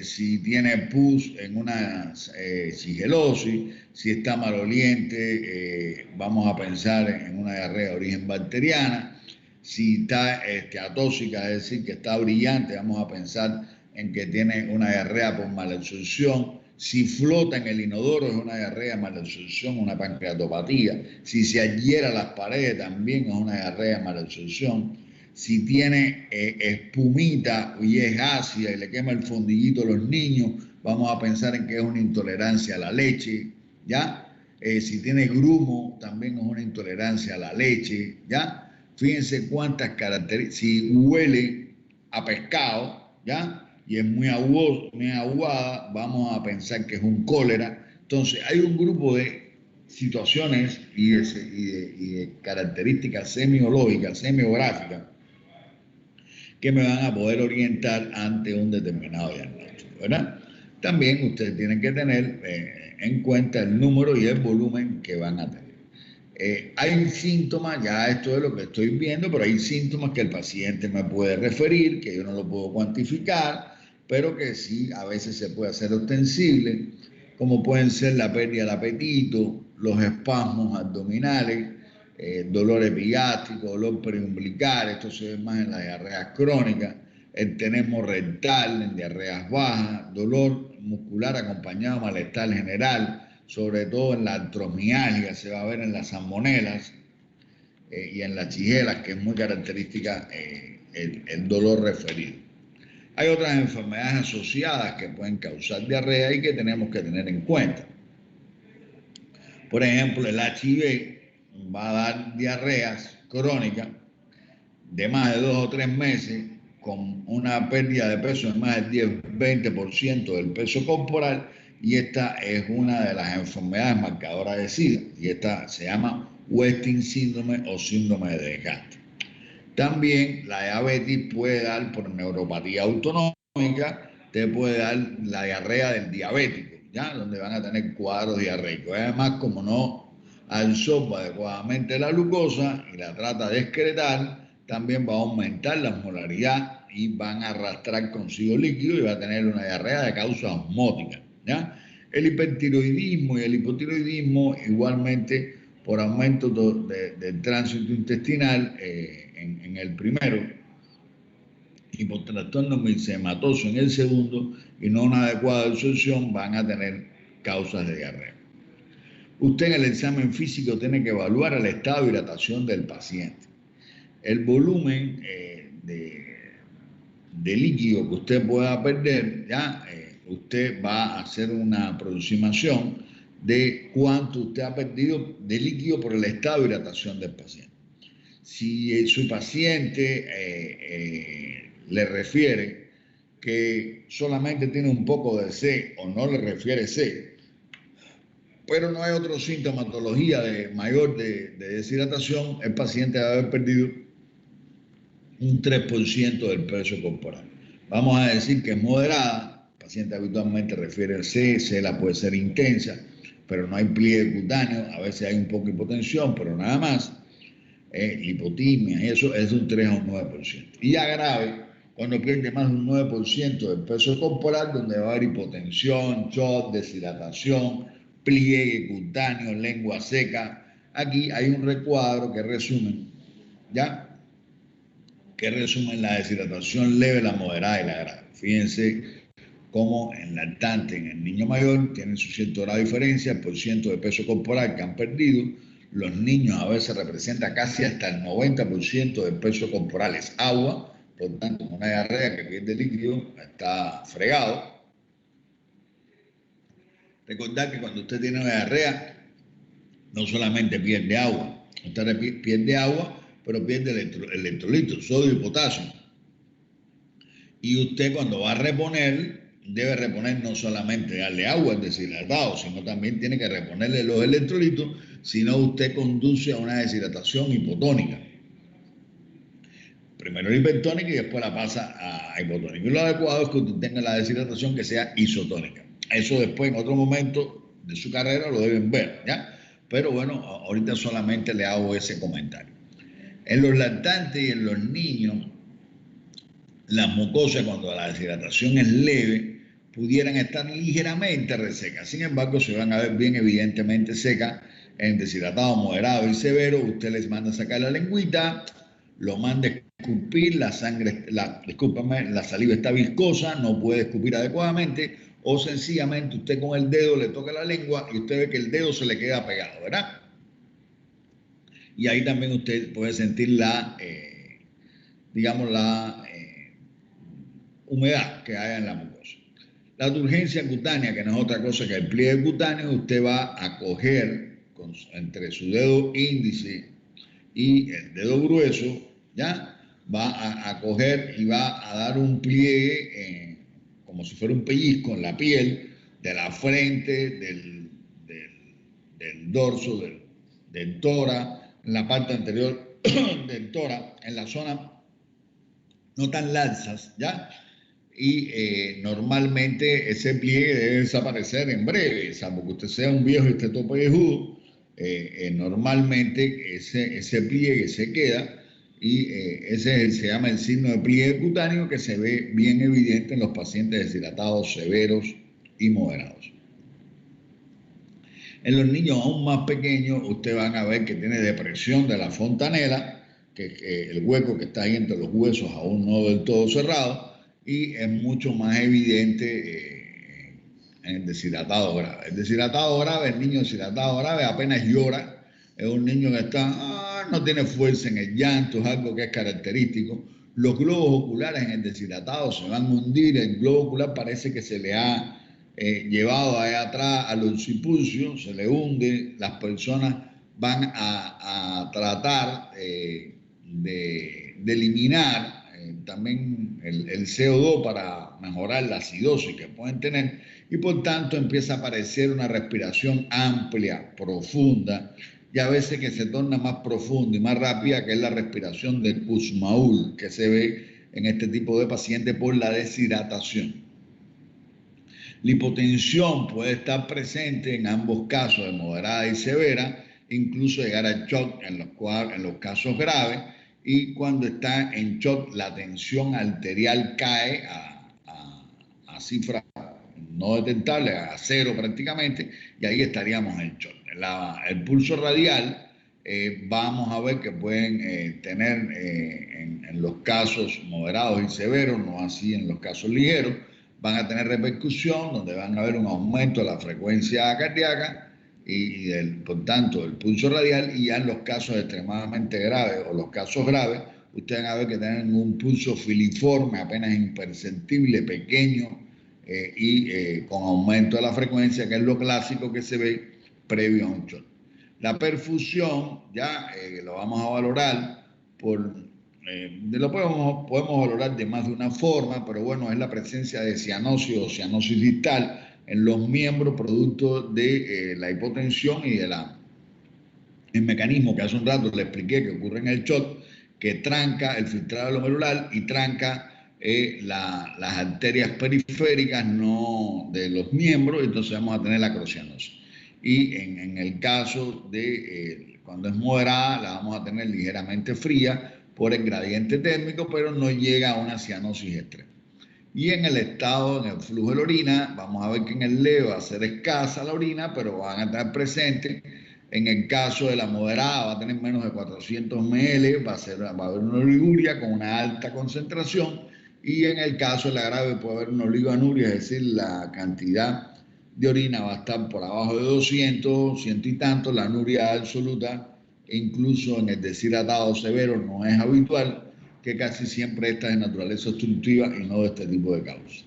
Si tiene pus, en una shigellosis. Si está maloliente, vamos a pensar en una diarrea de origen bacteriana. Si está atóxica, es decir, que está brillante, vamos a pensar en que tiene una diarrea por malabsorción. Si flota en el inodoro, es una diarrea de malabsorción, una pancreatopatía. Si se adhiera a las paredes, también es una diarrea de malabsorción. Si tiene espumita y es ácida y le quema el fondillito a los niños, vamos a pensar en que es una intolerancia a la leche, ¿ya? Si tiene grumo, también es una intolerancia a la leche, ¿ya? Fíjense cuántas características. Si huele a pescado, ¿ya? Y es muy aguada, vamos a pensar que es un cólera. Entonces, hay un grupo de situaciones y de características semiológicas, semiográficas, que me van a poder orientar ante un determinado diagnóstico, ¿verdad? También ustedes tienen que tener en cuenta el número y el volumen que van a tener. Hay síntomas, ya esto es lo que estoy viendo, pero hay síntomas que el paciente me puede referir, que yo no lo puedo cuantificar, pero que sí a veces se puede hacer ostensible, como pueden ser la pérdida del apetito, los espasmos abdominales, dolor epigástrico, dolor periumbilical, esto se ve más en las diarreas crónicas, el tenemo rectal en diarreas bajas, dolor muscular acompañado de malestar general, sobre todo en la artromialgia, se va a ver en las salmonelas y en las chigelas, que es muy característica el dolor referido. Hay otras enfermedades asociadas que pueden causar diarrea y que tenemos que tener en cuenta. Por ejemplo, el HIV va a dar diarreas crónicas de más de 2 o 3 meses con una pérdida de peso de más del 10-20% del peso corporal, y esta es una de las enfermedades marcadoras de SIDA, y esta se llama Westing síndrome o síndrome de desgaste. También la diabetes puede dar por neuropatía autonómica, te puede dar la diarrea del diabético, ¿ya? Donde van a tener cuadros diarreicos. Además, como no absorbe adecuadamente la glucosa y la trata de excretar, también va a aumentar la osmolaridad y van a arrastrar consigo líquido y va a tener una diarrea de causa osmótica, ¿ya? El hipertiroidismo y el hipotiroidismo igualmente por aumento del tránsito intestinal en el primero y por trastorno mixematoso en el segundo y no una adecuada absorción, van a tener causas de diarrea. Usted en el examen físico tiene que evaluar el estado de hidratación del paciente. El volumen de líquido que usted pueda perder, ¿ya? Usted va a hacer una aproximación de cuánto usted ha perdido de líquido por el estado de hidratación del paciente. Si su paciente le refiere que solamente tiene un poco de sed o no le refiere sed, pero no hay otra sintomatología mayor de deshidratación, el paciente debe haber perdido un 3% del peso corporal. Vamos a decir que es moderada, el paciente habitualmente refiere sed, la puede ser intensa, pero no hay pliegue cutáneo, a veces hay un poco de hipotensión, pero nada más. lipotimia, y eso es de un 3 a un 9%. Y ya grave, cuando pierde más de un 9% del peso corporal, donde va a haber hipotensión, shock, deshidratación, pliegue cutáneo, lengua seca. Aquí hay un recuadro que resumen, ¿ya? Que resumen la deshidratación leve, la moderada y la grave. Fíjense cómo en lactante, en el niño mayor, tienen su cierto grado de diferencia, el porciento de peso corporal que han perdido. Los niños a veces representan casi hasta el 90% del peso corporal es agua, por tanto, una diarrea que pierde líquido está fregado. Recordad que cuando usted tiene una diarrea, no solamente pierde agua, usted pierde agua, pero pierde electrolitos, sodio y potasio. Y usted cuando va a reponer, debe reponer no solamente darle agua al deshidratado, sino también tiene que reponerle los electrolitos, si no usted conduce a una deshidratación hipotónica. Primero la hipertónica y después la pasa a hipotónica. Y lo adecuado es que usted tenga la deshidratación que sea isotónica. Eso después en otro momento de su carrera lo deben ver, ¿ya? Pero bueno, ahorita solamente le hago ese comentario. En los lactantes y en los niños, las mucosas, cuando la deshidratación es leve, pudieran estar ligeramente resecas. Sin embargo, se van a ver bien evidentemente secas en deshidratado, moderado y severo. Usted les manda a sacar la lengüita, lo manda a escupir, la saliva está viscosa, no puede escupir adecuadamente, o sencillamente usted con el dedo le toca la lengua y usted ve que el dedo se le queda pegado, ¿verdad? Y ahí también usted puede sentir digamos, la humedad que haya en la mucosa. La turgencia cutánea, que no es otra cosa que el pliegue cutáneo, usted va a coger entre su dedo índice y el dedo grueso, ¿ya? Va a coger y va a dar un pliegue como si fuera un pellizco en la piel de la frente, del dorso, del tórax, en la parte anterior del tórax, en la zona no tan laxas, ¿ya? Y normalmente ese pliegue debe desaparecer en breve, salvo que usted sea un viejo y esté todo pellejudo. Normalmente ese pliegue se queda y ese se llama el signo de pliegue cutáneo, que se ve bien evidente en los pacientes deshidratados severos y moderados. En los niños aún más pequeños, ustedes van a ver que tiene depresión de la fontanela, que el hueco que está ahí entre los huesos aún no del todo cerrado, y es mucho más evidente en el deshidratado grave. El deshidratado grave, el niño deshidratado grave apenas llora, es un niño que no tiene fuerza en el llanto, es algo que es característico. Los globos oculares en el deshidratado se van a hundir, el globo ocular parece que se le ha llevado allá atrás al occipucio, se le hunde, las personas van a tratar de eliminar también el CO2 para mejorar la acidosis que pueden tener, y por tanto empieza a aparecer una respiración amplia, profunda, y a veces que se torna más profunda y más rápida, que es la respiración del Kussmaul, que se ve en este tipo de pacientes por la deshidratación. La hipotensión puede estar presente en ambos casos, de moderada y severa, incluso llegar al shock en los casos graves, y cuando está en shock la tensión arterial cae a cifras no detectables, a cero prácticamente, y ahí estaríamos en shock. El pulso radial, vamos a ver que pueden tener en los casos moderados y severos, no así en los casos ligeros, van a tener repercusión, donde van a haber un aumento de la frecuencia cardíaca y por tanto el pulso radial, y ya en los casos extremadamente graves o los casos graves, ustedes van a ver que tienen un pulso filiforme, apenas imperceptible, pequeño y con aumento de la frecuencia, que es lo clásico que se ve previo a un shock. La perfusión ya lo vamos a valorar lo podemos valorar de más de una forma, pero bueno, es la presencia de cianosis o cianosis distal en los miembros producto de la hipotensión y el mecanismo que hace un rato le expliqué que ocurre en el shock, que tranca el filtrado glomerular y tranca las arterias periféricas de los miembros, entonces vamos a tener la crocianosis. Y en el caso de Cuando es moderada, la vamos a tener ligeramente fría por el gradiente térmico, pero no llega a una cianosis extrema. Y en el estado, en el flujo de la orina, vamos a ver que en el leve va a ser escasa la orina, pero van a estar presentes. En el caso de la moderada va a tener menos de 400 ml, va a haber una oliguria con una alta concentración, y en el caso de la grave puede haber una oligoanuria, es decir, la cantidad de orina va a estar por abajo de 200, 100 y tanto, la anuria absoluta, incluso en el deshidratado severo no es habitual, que casi siempre esta es de naturaleza obstructiva y no de este tipo de causa.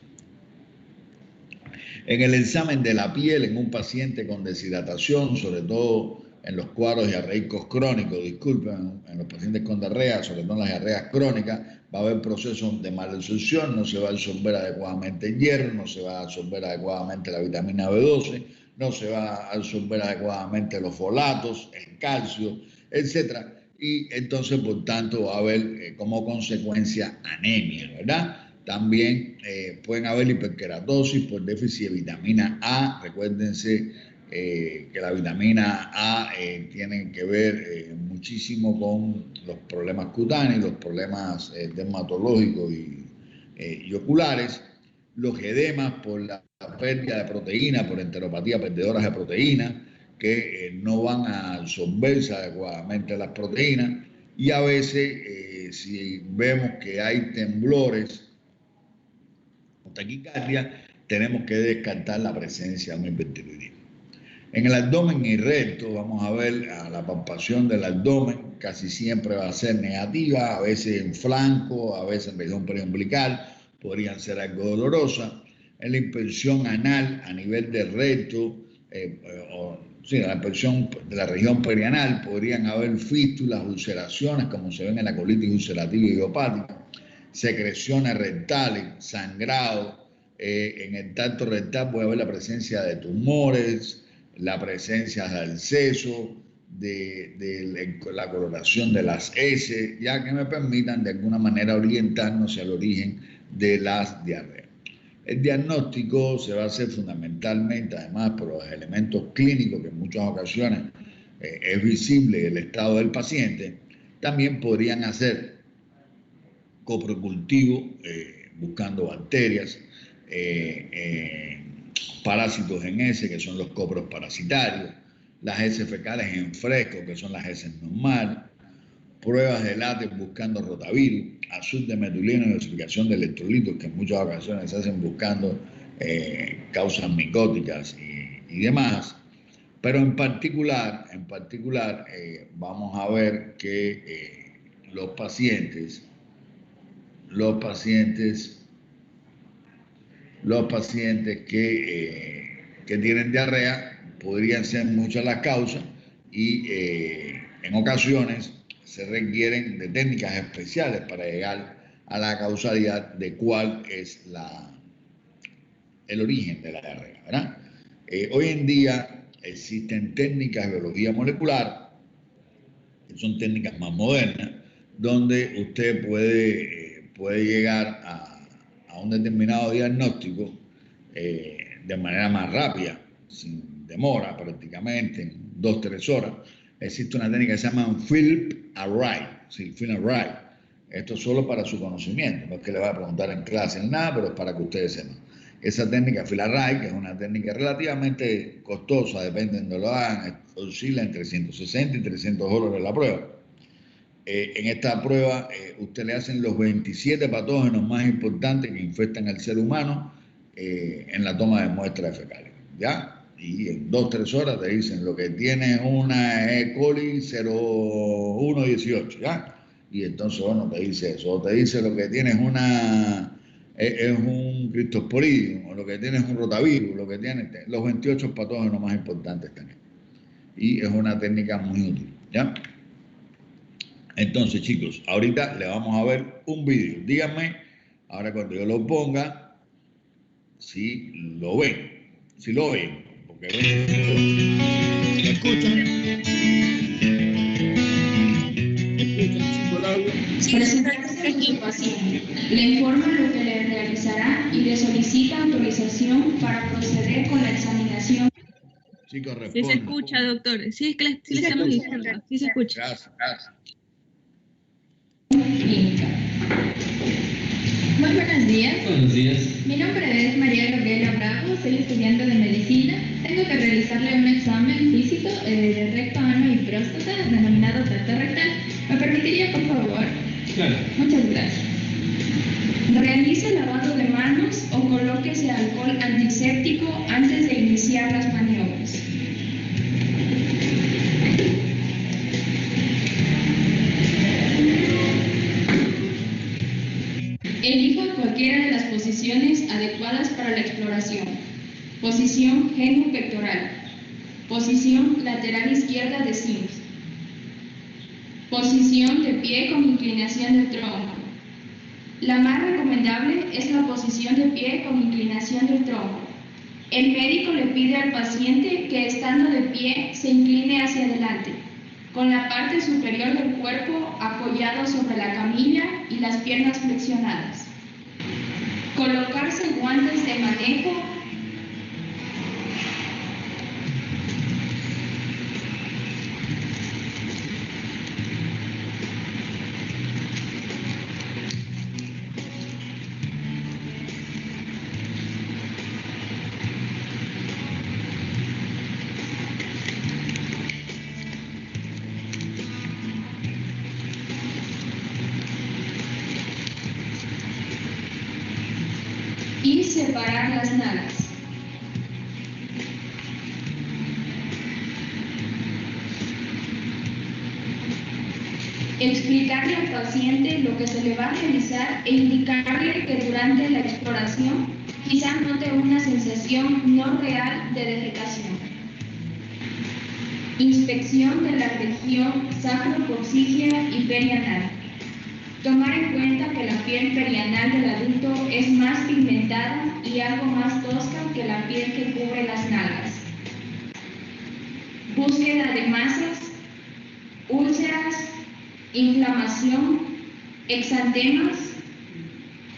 En el examen de la piel en un paciente con deshidratación, sobre todo en los cuadros diarreicos crónicos, disculpen, en los pacientes con diarrea, sobre todo en las diarreas crónicas, va a haber procesos de malabsorción, no se va a absorber adecuadamente el hierro, no se va a absorber adecuadamente la vitamina B12, no se va a absorber adecuadamente los folatos, el calcio, etc. Y entonces, por tanto, va a haber como consecuencia anemia, ¿verdad? También pueden haber hiperkeratosis por déficit de vitamina A. Recuérdense que la vitamina A tiene que ver muchísimo con los problemas cutáneos, los problemas dermatológicos y oculares, los edemas por la pérdida de proteína, por enteropatía perdedoras de proteína, que no van a absorberse adecuadamente las proteínas, y a veces si vemos que hay temblores o taquicardia, tenemos que descartar la presencia de un hipertiroidismo. En el abdomen y recto vamos a ver la palpación del abdomen, casi siempre va a ser negativa, a veces en flanco, a veces en región periumbilical, podrían ser algo dolorosas. En la inspección anal a nivel del recto, la inspección de la región perianal, podrían haber fístulas, ulceraciones, como se ven en la colitis ulcerativa idiopática, secreciones rectales, sangrado. En el tracto rectal puede haber la presencia de tumores, la presencia de absceso, de la coloración de las heces, ya que me permitan de alguna manera orientarnos hacia el origen de las diarreas. El diagnóstico se va a hacer fundamentalmente, además, por los elementos clínicos que en muchas ocasiones es visible el estado del paciente. También podrían hacer coprocultivo buscando bacterias, parásitos en heces, que son los copros parasitarios, las heces fecales en fresco, que son las heces normales, pruebas de látex buscando rotavirus, azul de metulina y dosificación de electrolitos, que en muchas ocasiones se hacen buscando causas micóticas y demás. Pero en particular vamos a ver que los pacientes que tienen diarrea podrían ser muchas las causas, y en ocasiones se requieren de técnicas especiales para llegar a la causalidad de cuál es el origen de la diarrea, ¿verdad? Hoy en día existen técnicas de biología molecular, que son técnicas más modernas, donde usted puede llegar a un determinado diagnóstico de manera más rápida, sin demora prácticamente, en 2-3 horas. Existe una técnica que se llama Field Array, sí, Field Array. Esto es solo para su conocimiento, no es que le vaya a preguntar en clase ni nada, pero es para que ustedes sepan. Esa técnica Field Array, que es una técnica relativamente costosa, depende de donde lo hagan, oscila entre 160 y 300 dólares la prueba. En esta prueba usted le hacen los 27 patógenos más importantes que infectan al ser humano en la toma de muestras fecales, ¿ya? Y en 2-3 horas te dicen lo que tiene es una E. coli 0118, ¿ya? Y entonces, bueno, te dice eso. O te dice lo que tiene es un Cryptosporidium, o lo que tiene es un rotavirus, lo que tiene, los 28 patógenos más importantes están ahí. Y es una técnica muy útil, ¿ya? Entonces, chicos, ahorita le vamos a ver un vídeo. Díganme, ahora cuando yo lo ponga, si lo ven. Si lo ven. Porque ¿Me escuchan? Presentarse aquí, paciente. Le informa lo que le realizará y le solicita autorización para proceder con la examinación. Chicos, Sí se respondan. escucha, doctor. Sí, es que sí le se estamos escucha. diciendo. Sí se escucha. Gracias. Clínica. Muy buenos días. Buenos días. Mi nombre es María Gabriela Bravo, soy estudiante de medicina. Tengo que realizarle un examen físico de recto, ano y próstata, denominado tacto rectal. ¿Me permitiría, por favor? Claro. Muchas gracias. Realice lavado de manos o colóquese alcohol antiséptico antes de iniciar las maniobras. Elija cualquiera de las posiciones adecuadas para la exploración. Posición genupectoral. Posición lateral izquierda de Sims. Posición de pie con inclinación del tronco. La más recomendable es la posición de pie con inclinación del tronco. El médico le pide al paciente que estando de pie se incline hacia adelante, con la parte superior del cuerpo apoyado sobre la camilla y las piernas flexionadas. Colocarse guantes de manejo. Y separar las nalgas. Explicarle al paciente lo que se le va a realizar e indicarle que durante la exploración quizá note una sensación no real de defecación. Inspección de la región sacrococcígea y perianal. Tomar en cuenta que la piel perianal del adulto es más pigmentada y algo más tosca que la piel que cubre las nalgas. Búsqueda de masas, úlceras, inflamación, exantemas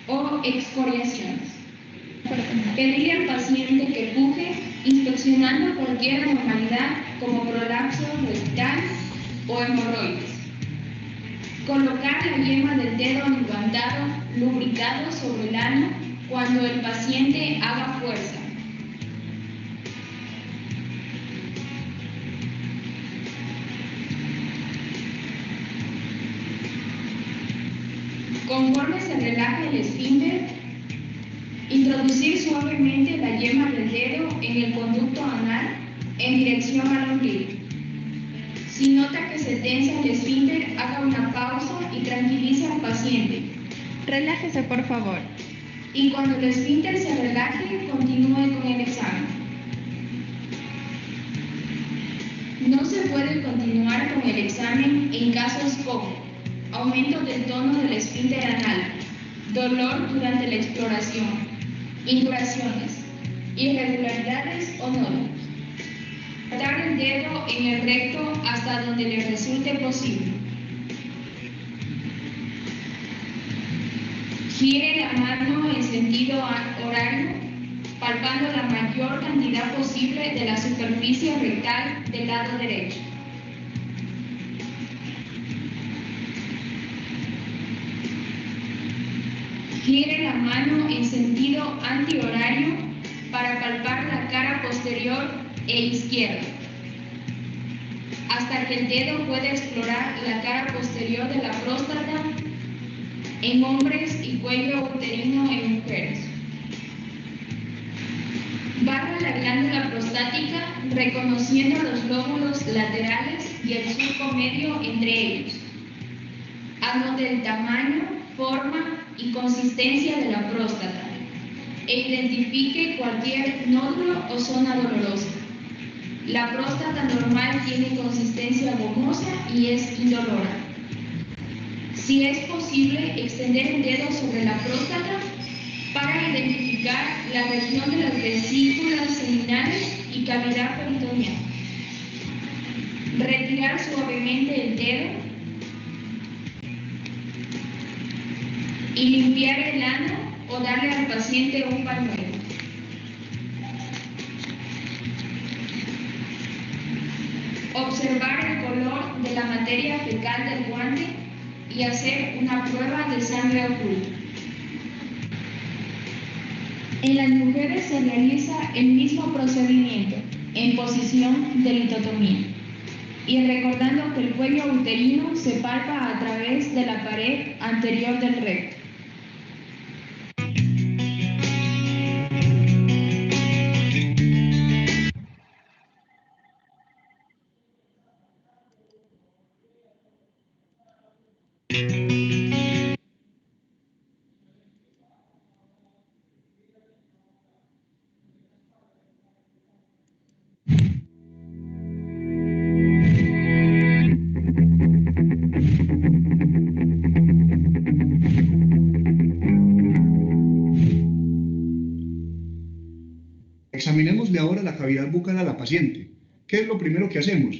o excoriaciones. Pedirle al paciente que puje, inspeccionando cualquier anormalidad como prolapso rectal o hemorroides. Colocar la yema del dedo levantado, lubricado sobre el ano cuando el paciente haga fuerza. Conforme se relaja el esfínter, introducir suavemente la yema del dedo en el conducto anal en dirección al ombligo. Si nota que se tensa el esfínter, haga una pausa y tranquilice al paciente. Relájese, por favor. Y cuando el esfínter se relaje, continúe con el examen. No se puede continuar con el examen en casos como aumento del tono del esfínter anal, dolor durante la exploración, induraciones, irregularidades o nódulos. Dar el dedo en el recto hasta donde le resulte posible. Gire la mano en sentido horario, palpando la mayor cantidad posible de la superficie rectal del lado derecho. Gire la mano en sentido antihorario para palpar la cara posterior e izquierda, hasta que el dedo pueda explorar la cara posterior de la próstata en hombres y cuello uterino en mujeres. Barra la glándula prostática reconociendo los lóbulos laterales y el surco medio entre ellos. Anote el tamaño, forma y consistencia de la próstata e identifique cualquier nódulo o zona dolorosa. La próstata normal tiene consistencia gomosa y es indolora. Si es posible, extender el dedo sobre la próstata para identificar la región de las vesículas seminales y cavidad peritoneal. Retirar suavemente el dedo y limpiar el ano o darle al paciente un pañuelo. observar el color de la materia fecal del guante y hacer una prueba de sangre oculta. En las mujeres se realiza el mismo procedimiento en posición de litotomía y recordando que el cuello uterino se palpa a través de la pared anterior del recto. Examinémosle ahora la cavidad bucal a la paciente. ¿Qué es lo primero que hacemos?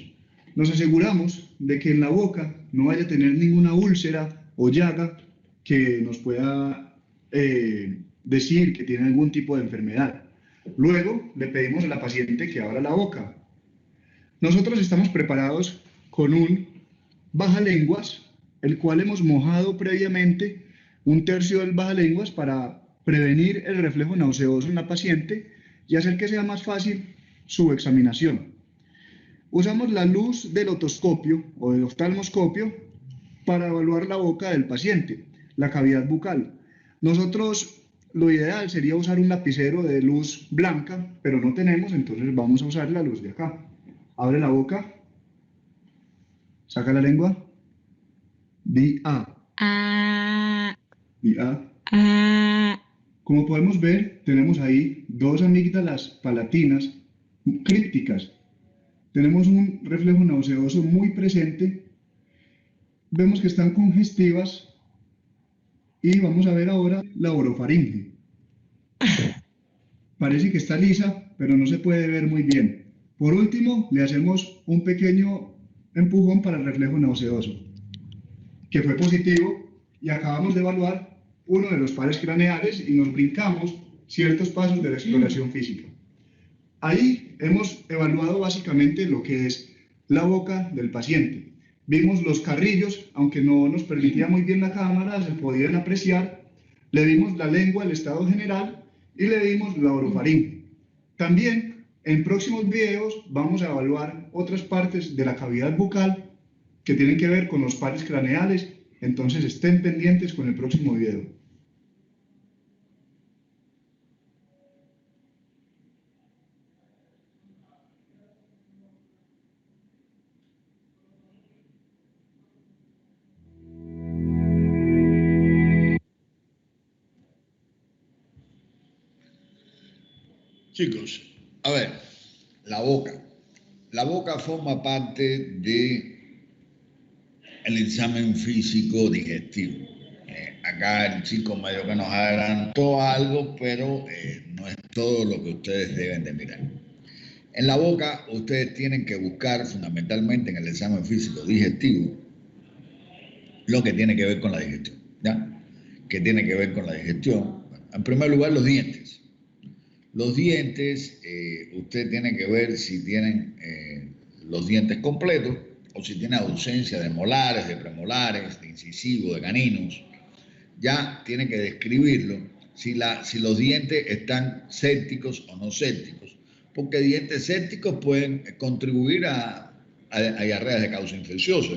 Nos aseguramos de que en la boca no vaya a tener ninguna úlcera o llaga que nos pueda decir que tiene algún tipo de enfermedad. Luego le pedimos a la paciente que abra la boca. Nosotros estamos preparados con un bajalenguas, el cual hemos mojado previamente un tercio del bajalenguas para prevenir el reflejo nauseoso en la paciente y hacer que sea más fácil su examinación. Usamos la luz del otoscopio o del oftalmoscopio para evaluar la boca del paciente, la cavidad bucal. Nosotros, lo ideal sería usar un lapicero de luz blanca, pero no tenemos, entonces vamos a usar la luz de acá. Abre la boca, saca la lengua, di A. Di A. Como podemos ver, tenemos ahí dos amígdalas palatinas crípticas. Tenemos un reflejo nauseoso muy presente. Vemos que están congestivas y vamos a ver ahora la orofaringe. Parece que está lisa, pero no se puede ver muy bien. Por último, le hacemos un pequeño empujón para el reflejo nauseoso, que fue positivo, y acabamos de evaluar uno de los pares craneales y nos brincamos ciertos pasos de la exploración física. Ahí hemos evaluado básicamente lo que es la boca del paciente. Vimos los carrillos, aunque no nos permitía muy bien la cámara, se podían apreciar. Le vimos la lengua, el estado general, y le vimos la orofaringe. También en próximos videos vamos a evaluar otras partes de la cavidad bucal que tienen que ver con los pares craneales, entonces estén pendientes con el próximo video. Chicos, a ver, la boca. La boca forma parte de el examen físico digestivo. Acá el chico medio que nos adelantó algo, pero no es todo lo que ustedes deben de mirar. En la boca ustedes tienen que buscar fundamentalmente en el examen físico digestivo lo que tiene que ver con la digestión, ¿ya? ¿Qué tiene que ver con la digestión? En primer lugar, los dientes. Los dientes, usted tiene que ver si tienen los dientes completos o si tiene ausencia de molares, de premolares, de incisivos, de caninos. Ya tiene que describirlo si los dientes están sépticos o no sépticos, porque dientes sépticos pueden contribuir a diarreas de causa infecciosa.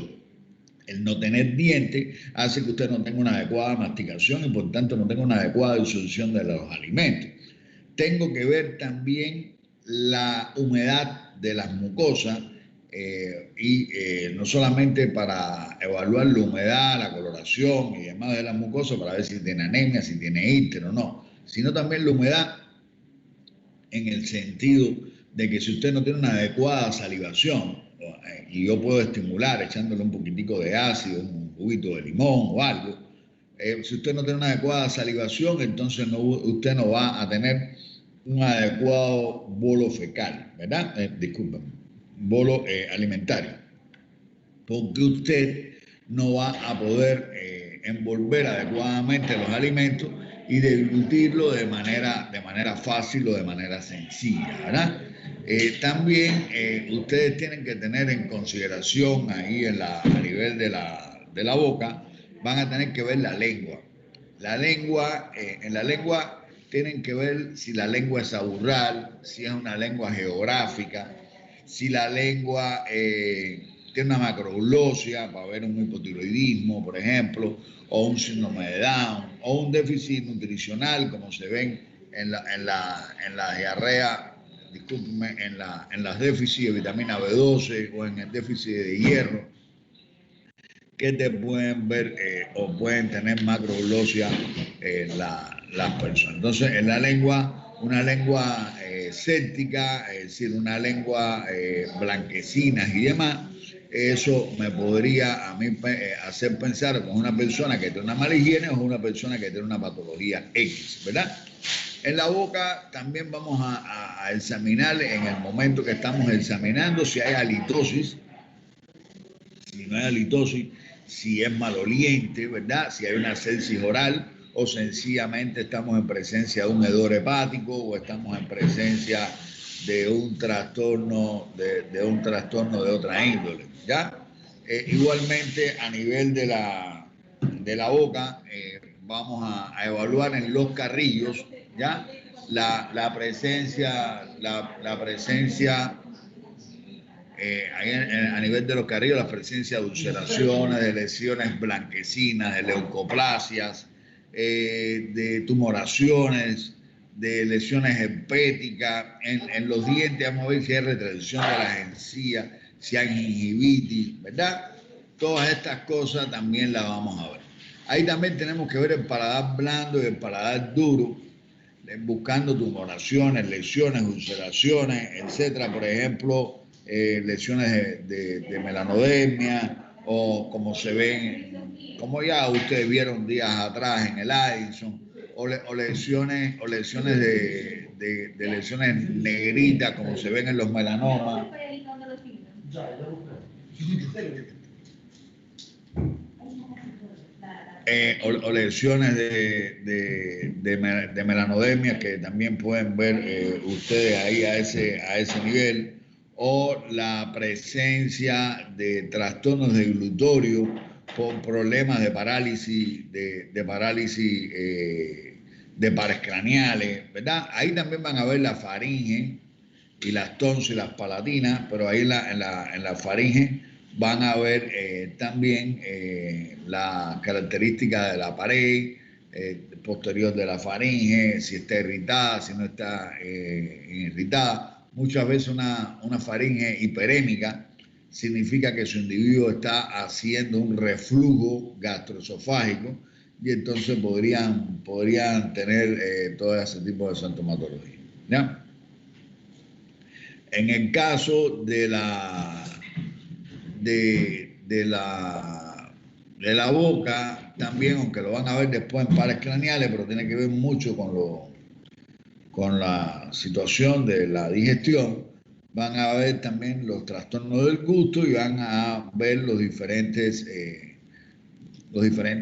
El no tener dientes hace que usted no tenga una adecuada masticación y por tanto no tenga una adecuada absorción de los alimentos. Tengo que ver también la humedad de las mucosas no solamente para evaluar la humedad, la coloración y demás de las mucosas para ver si tiene anemia, si tiene íster o no, sino también la humedad en el sentido de que si usted no tiene una adecuada salivación y yo puedo estimular echándole un poquitico de ácido, un juguito de limón o algo, si usted no tiene una adecuada salivación, entonces usted no va a tener un adecuado bolo fecal, ¿verdad? Disculpen, bolo alimentario, porque usted no va a poder envolver adecuadamente los alimentos y deglutirlo de manera fácil o de manera sencilla, ¿verdad? También ustedes tienen que tener en consideración ahí a nivel de la boca, van a tener que ver la lengua. La lengua, en la lengua tienen que ver si la lengua es aburral, si es una lengua geográfica, si la lengua tiene una macroglosia para ver un hipotiroidismo, por ejemplo, o un síndrome de Down, o un déficit nutricional, como se ven en la diarrea, discúlpenme, en las déficits de vitamina B12 o en el déficit de hierro, que te pueden ver o pueden tener macroglosia las personas. Entonces, en la lengua, una lengua séptica, es decir, una lengua blanquecina y demás, eso me podría a mí hacer pensar con una persona que tiene una mala higiene o una persona que tiene una patología X, ¿verdad? En la boca también vamos a examinar en el momento que estamos examinando si hay halitosis, si no hay halitosis, si es maloliente, ¿verdad? Si hay una sepsis oral o sencillamente estamos en presencia de un hedor hepático o estamos en presencia de un trastorno de otra índole, ¿ya? Igualmente a nivel de la boca vamos a evaluar en los carrillos, ¿ya? La presencia a nivel de los carrillos, la presencia de ulceraciones, de lesiones blanquecinas, de leucoplasias, de tumoraciones, de lesiones herpéticas, en los dientes, vamos a ver si hay retracción de las encías, si hay gingivitis, ¿verdad? Todas estas cosas también las vamos a ver. Ahí también tenemos que ver el paladar blando y el paladar duro, buscando tumoraciones, lesiones, ulceraciones, etcétera. Por ejemplo, lesiones de melanodermia o como se ven, como ya ustedes vieron días atrás en el Addison, o lesiones de lesiones negritas como se ven en los melanomas. O lesiones de melanodermia que también pueden ver ustedes ahí a ese nivel, o la presencia de trastornos de glutorio por problemas de parálisis, de parálisis de pares craneales, ¿verdad? Ahí también van a ver la faringe y las tónsilas palatinas, pero ahí en la faringe van a ver también las características de la pared posterior de la faringe, si está irritada, si no está irritada. Muchas veces una faringe hiperémica significa que su individuo está haciendo un reflujo gastroesofágico y entonces podrían tener todo ese tipo de sintomatología, ¿ya? En el caso de la boca, también, aunque lo van a ver después en pares craneales, pero tiene que ver mucho con la situación de la digestión, van a ver también los trastornos del gusto y van a ver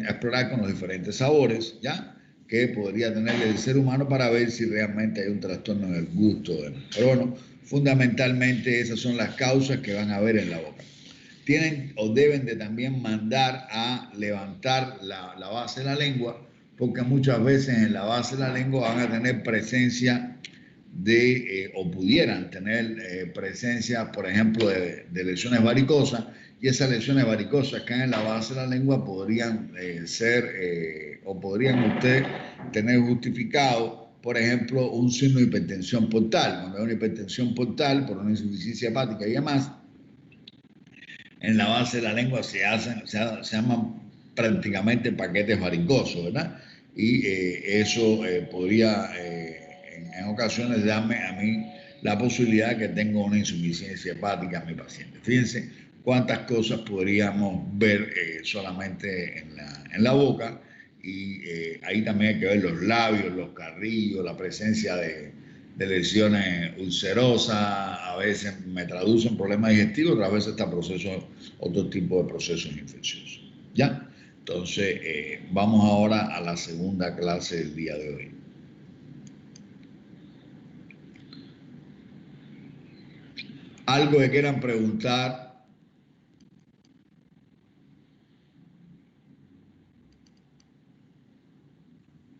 explorar con los diferentes sabores, ¿ya? Que podría tener el ser humano para ver si realmente hay un trastorno del gusto. Pero bueno, fundamentalmente esas son las causas que van a ver en la boca. Tienen o deben de también mandar a levantar la base de la lengua, porque muchas veces en la base de la lengua van a tener presencia o pudieran tener presencia, por ejemplo, de lesiones varicosas, y esas lesiones varicosas que hay en la base de la lengua podrían o podrían usted tener justificado, por ejemplo, un signo de hipertensión portal. Cuando hay una hipertensión portal por una insuficiencia hepática y demás, en la base de la lengua se llaman prácticamente paquetes varicosos, ¿verdad? Y eso podría en ocasiones darme a mí la posibilidad de que tenga una insuficiencia hepática en mi paciente. Fíjense cuántas cosas podríamos ver solamente en la boca, y ahí también hay que ver los labios, los carrillos, la presencia de lesiones ulcerosas, a veces me traducen problemas digestivos, otras veces otro tipo de procesos infecciosos, ¿ya? Entonces, vamos ahora a la segunda clase del día de hoy. Algo que quieran preguntar.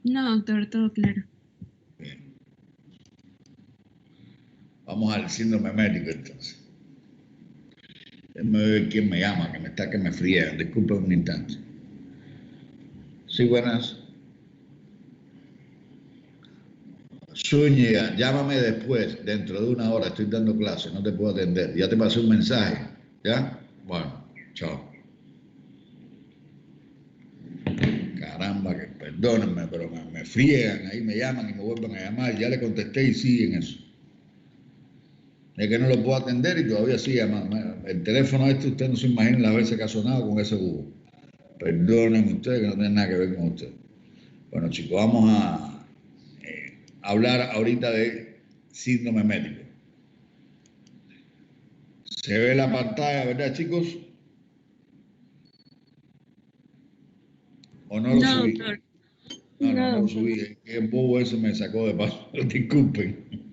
No, doctor, todo claro. Bien. Vamos al síndrome médico entonces. Déjame ver quién me llama, que me friega. Disculpe un instante. Sí, buenas. Zúñiga, llámame después, dentro de 1 hora, estoy dando clase, no te puedo atender. Ya te pasé un mensaje, ¿ya? Bueno, chao. Caramba, que perdónenme, pero me friegan, ahí me llaman y me vuelven a llamar. Ya le contesté y siguen eso. Es que no lo puedo atender y todavía sigue llamando. El teléfono este, usted no se imagina las veces que ha sonado con ese búho. Perdonen ustedes que no tienen nada que ver con ustedes. Bueno, chicos, vamos a hablar ahorita de síndrome médico. Se ve la pantalla, ¿verdad, chicos? ¿O no lo No, subí? doctor. No lo No, subí. El bobo ese me sacó de paso. Disculpen.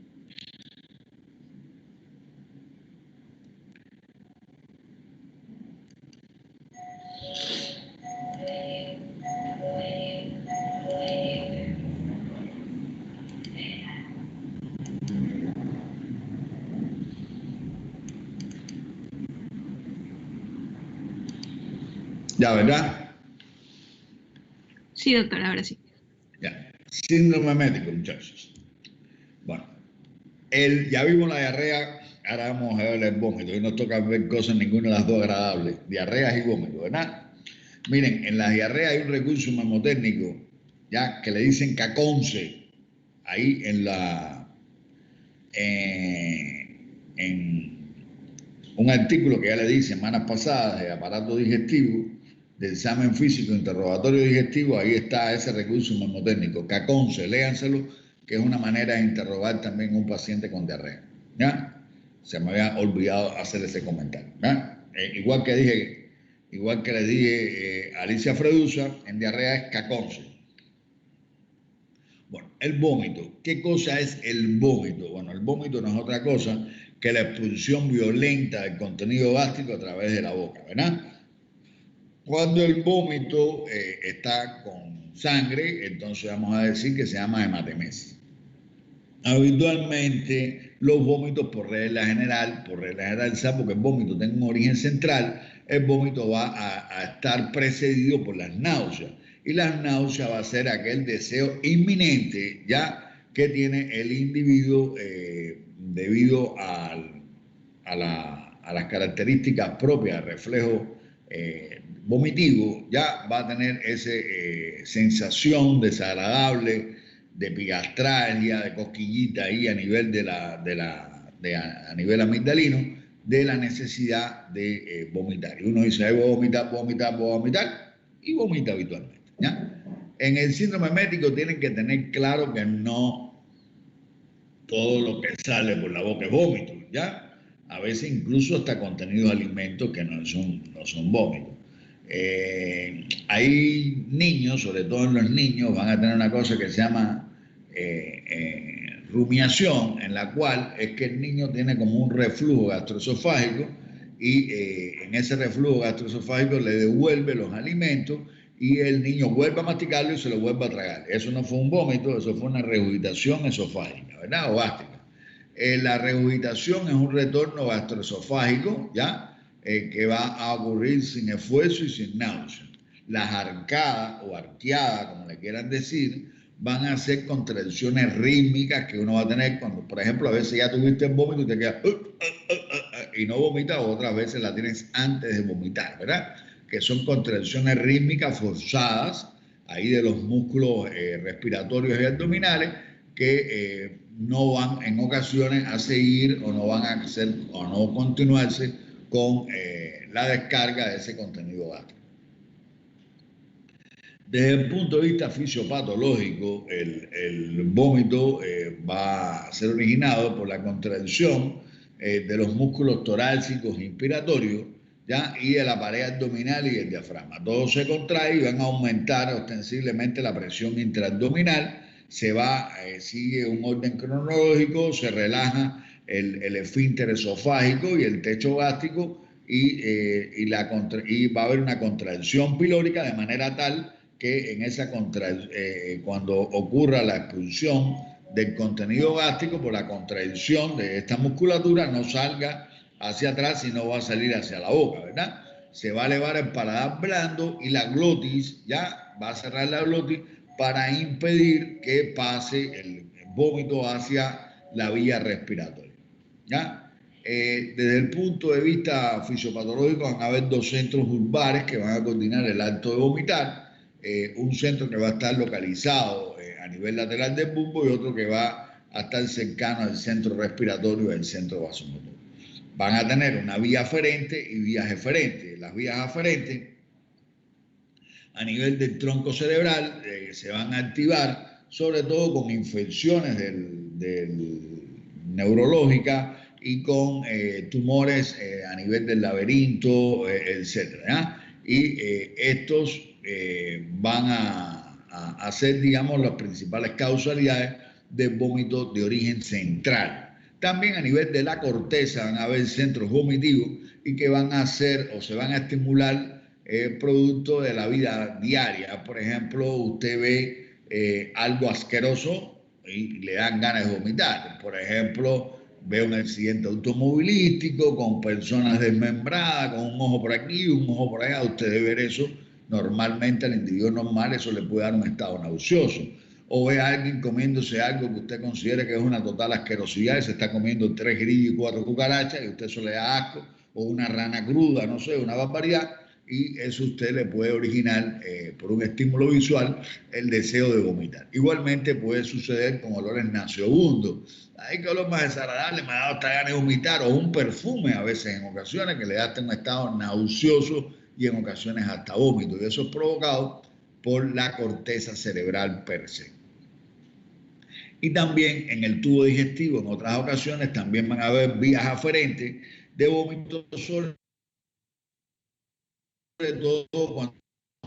Ya, ¿verdad? sí, doctor, ahora sí. Ya. Síndrome médico, muchachos. Bueno, ya vimos la diarrea, ahora vamos a ver el vómito. Y no toca ver cosas ninguna de las dos agradables. Diarreas y vómito, ¿verdad? Miren, en la diarrea hay un recurso memotécnico, ya, que le dicen caconce, ahí en un artículo que ya le di semanas pasadas de aparato digestivo, de examen físico, interrogatorio digestivo, ahí está ese recurso memotécnico, caconce, léanselo, que es una manera de interrogar también a un paciente con diarrea, ¿ya? Se me había olvidado hacer ese comentario, ¿ya? Igual que le dije a Alicia Fredusa, en diarrea es caconce. Bueno, el vómito. ¿Qué cosa es el vómito? Bueno, el vómito no es otra cosa que la expulsión violenta del contenido gástrico a través de la boca, ¿verdad? Cuando el vómito está con sangre, entonces vamos a decir que se llama hematemesis. Habitualmente los vómitos por regla general, salvo que el vómito tenga un origen central, el vómito va a estar precedido por las náuseas. Y las náuseas va a ser aquel deseo inminente ya que tiene el individuo debido a las características propias del reflejo vomitivo, ya va a tener esa sensación desagradable de epigastralgia, de cosquillita ahí a nivel a nivel amigdalino, de la necesidad de vomitar. Y uno dice, voy a vomitar, y vomita habitualmente, ¿ya? En el síndrome médico tienen que tener claro que no todo lo que sale por la boca es vómito, ¿ya? A veces incluso hasta contenidos de alimentos que no son vómitos. Hay niños, sobre todo en los niños, van a tener una cosa que se llama rumiación, en la cual es que el niño tiene como un reflujo gastroesofágico y en ese reflujo gastroesofágico le devuelve los alimentos y el niño vuelve a masticarlo y se lo vuelve a tragar. Eso no fue un vómito, eso fue una regurgitación esofágica, ¿verdad? O gástrica. La regurgitación es un retorno gastroesofágico, ¿ya? Que va a ocurrir sin esfuerzo y sin náusea. Las arcadas o arqueadas, como le quieran decir, van a ser contracciones rítmicas que uno va a tener cuando, por ejemplo, a veces ya tuviste el vómito y te quedas y no vomitas, o otras veces la tienes antes de vomitar, ¿verdad? Que son contracciones rítmicas forzadas ahí de los músculos respiratorios y abdominales que no van en ocasiones a seguir o no van a hacer o no continuarse con la descarga de ese contenido gástrico. Desde el punto de vista fisiopatológico, el vómito va a ser originado por la contracción de los músculos torácicos inspiratorios, ¿ya? Y de la pared abdominal y el diafragma. Todo se contrae y van a aumentar ostensiblemente la presión intraabdominal. Sigue un orden cronológico, se relaja el esfínter esofágico y el techo gástrico y va a haber una contracción pilórica de manera tal que en esa cuando ocurra la expulsión del contenido gástrico por la contracción de esta musculatura no salga hacia atrás, sino va a salir hacia la boca, ¿verdad? Se va a elevar el paladar blando y la glotis, ya va a cerrar la glotis para impedir que pase el vómito hacia la vía respiratoria, ¿ya? Desde el punto de vista fisiopatológico van a haber dos centros urbares que van a coordinar el acto de vomitar, un centro que va a estar localizado a nivel lateral del bulbo y otro que va a estar cercano al centro respiratorio y al centro vasomotor. Van a tener una vía aferente y vías eferentes. Las vías aferentes a nivel del tronco cerebral se van a activar sobre todo con infecciones neurológicas y con tumores a nivel del laberinto, etc. Y estos van a ser, digamos, las principales causalidades de vómito de origen central. También a nivel de la corteza van a haber centros vomitivos y que van a hacer o se van a estimular producto de la vida diaria. Por ejemplo, usted ve algo asqueroso y le dan ganas de vomitar. Por ejemplo, ve un accidente automovilístico con personas desmembradas, con un ojo por aquí y un ojo por allá. Usted debe ver eso. Normalmente al individuo normal eso le puede dar un estado nauseoso. O ve a alguien comiéndose algo que usted considere que es una total asquerosidad y se está comiendo 3 grillos y 4 cucarachas y usted eso le da asco, o una rana cruda, no sé, una barbaridad, y eso usted le puede originar por un estímulo visual el deseo de vomitar. Igualmente puede suceder con olores nauseabundos. Ay, qué olor más desagradable, me ha dado hasta ganas de vomitar, o un perfume a veces en ocasiones que le da hasta un estado nauseoso y en ocasiones hasta vómito, y eso es provocado por la corteza cerebral per se. Y también en el tubo digestivo, en otras ocasiones, también van a haber vías aferentes de vómito, sobre todo cuando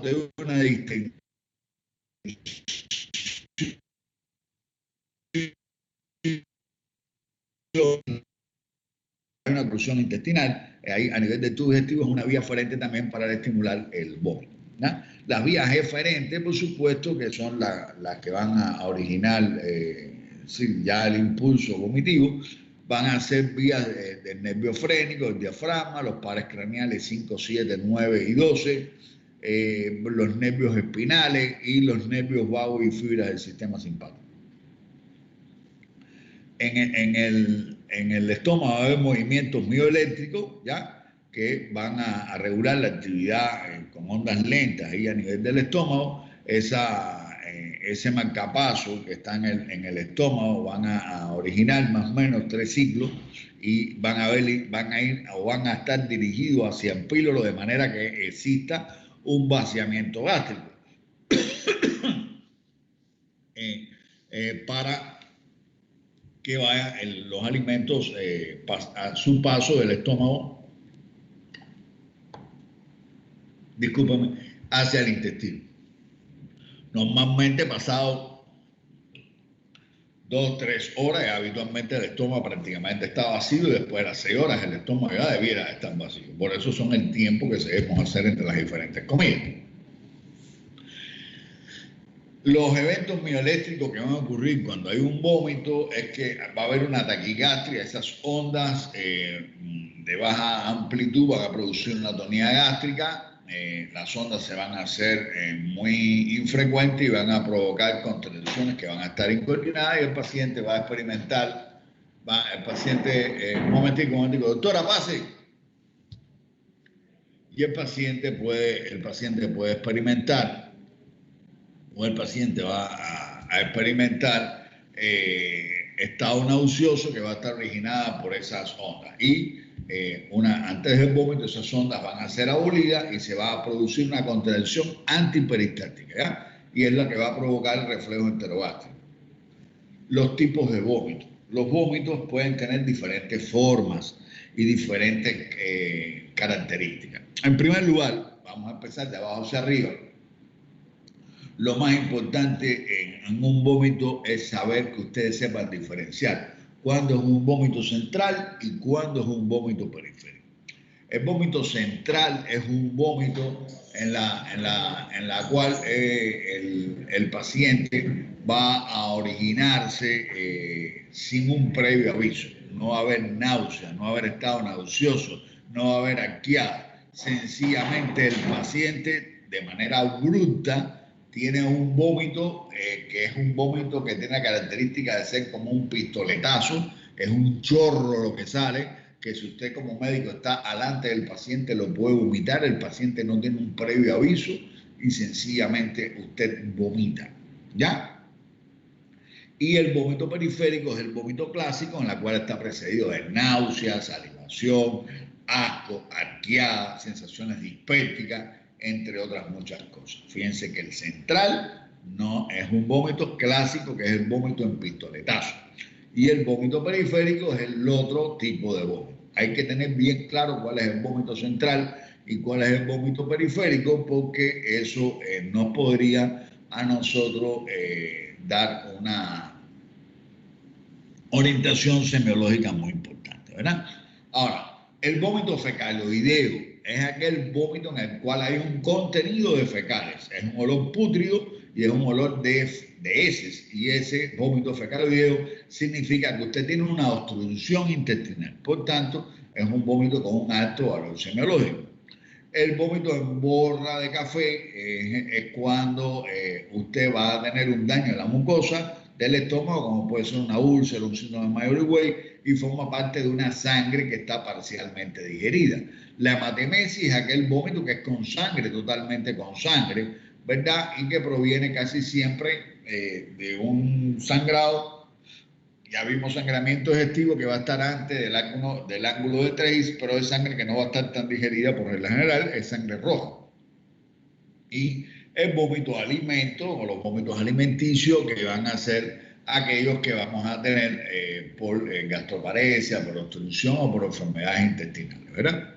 hay una distensión, hay una oclusión intestinal, ahí a nivel del tubo digestivo es una vía aferente también para estimular el vómito, ¿no? Las vías eferentes, por supuesto, que son las que van a originar ya el impulso vomitivo, van a ser vías del nervio frénico, el diafragma, los pares craneales 5, 7, 9 y 12, los nervios espinales y los nervios vagos y fibras del sistema simpático. En el estómago va a haber movimientos mioeléctricos, ¿ya?, que van a regular la actividad con ondas lentas ahí a nivel del estómago. Ese marcapaso que está en el estómago van a originar más o menos 3 ciclos y van a estar dirigidos hacia el píloro de manera que exista un vaciamiento gástrico para que vayan los alimentos a su paso del estómago, hacia el intestino. Normalmente pasado 2 o 3 horas, habitualmente el estómago prácticamente está vacío y después de las 6 horas el estómago ya debiera estar vacío. Por eso son el tiempo que debemos hacer entre las diferentes comidas. Los eventos mioeléctricos que van a ocurrir cuando hay un vómito es que va a haber una taquigastria, esas ondas de baja amplitud van a producir una atonía gástrica. Las ondas se van a hacer muy infrecuentes y van a provocar contracciones que van a estar incoordinadas y el paciente va a experimentar, un momentico, doctora, pase. Y el paciente puede experimentar, o el paciente va a experimentar estado nauseoso que va a estar originada por esas ondas. Y antes del vómito esas ondas van a ser abolidas y se va a producir una contracción antiperistática, ¿ya? Y es la que va a provocar el reflejo enterogástrico. Los tipos de vómito. Los vómitos pueden tener diferentes formas y diferentes características. En primer lugar, vamos a empezar de abajo hacia arriba. Lo más importante en un vómito es saber que ustedes sepan diferenciar cuándo es un vómito central y cuándo es un vómito periférico. El vómito central es un vómito en la cual el paciente va a originarse sin un previo aviso. No va a haber náusea, no va a haber estado nauseoso, no va a haber arqueada. Sencillamente el paciente, de manera abrupta, tiene un vómito que es un vómito que tiene la característica de ser como un pistoletazo, es un chorro lo que sale, que si usted como médico está alante del paciente lo puede vomitar, el paciente no tiene un previo aviso y sencillamente usted vomita, ¿ya? Y el vómito periférico es el vómito clásico, en la cual está precedido de náuseas, salivación, asco, arqueada, sensaciones dispépticas, entre otras muchas cosas. Fíjense que el central no es un vómito clásico, que es el vómito en pistoletazo. Y el vómito periférico es el otro tipo de vómito. Hay que tener bien claro cuál es el vómito central y cuál es el vómito periférico, porque eso nos podría a nosotros dar una orientación semiológica muy importante, ¿verdad? Ahora, el vómito fecaloideo es aquel vómito en el cual hay un contenido de fecales, es un olor pútrido y es un olor de heces, y ese vómito fecaloideo significa que usted tiene una obstrucción intestinal, por tanto es un vómito con un alto valor semiológico. El vómito en borra de café es cuando usted va a tener un daño en la mucosa del estómago, como puede ser una úlcera, un síndrome de Maillard-Weill, y forma parte de una sangre que está parcialmente digerida. La hematemesis es aquel vómito que es con sangre, totalmente con sangre, ¿verdad? Y que proviene casi siempre de un sangrado. Ya vimos sangramiento digestivo que va a estar antes del ángulo de Treis, pero es sangre que no va a estar tan digerida por regla general, es sangre roja. Y el vómito de alimento o los vómitos alimenticios, que van a ser aquellos que vamos a tener por gastroparesia, por obstrucción o por enfermedades intestinales, ¿verdad?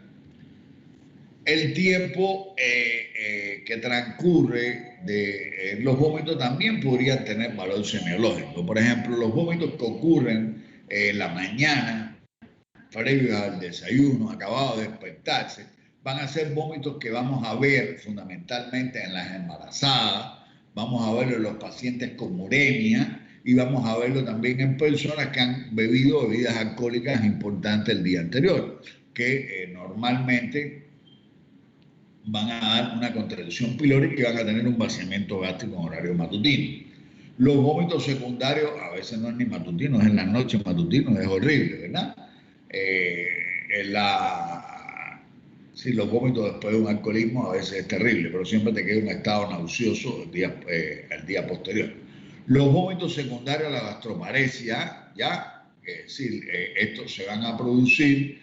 El tiempo que transcurre de los vómitos también podrían tener valor semiológico. Por ejemplo, los vómitos que ocurren en la mañana, previos al desayuno, acabado de despertarse, van a ser vómitos que vamos a ver fundamentalmente en las embarazadas, vamos a verlo en los pacientes con uremia y vamos a verlo también en personas que han bebido bebidas alcohólicas importantes el día anterior, que normalmente van a dar una contracción pilórica y van a tener un vaciamiento gástrico en horario matutino. Los vómitos secundarios a veces no es ni matutino, es en la noche matutino, es horrible, ¿verdad? Sí, los vómitos después de un alcoholismo a veces es terrible, pero siempre te queda un estado nauseoso el día posterior. Los vómitos secundarios a la gastroparesia, ya, estos se van a producir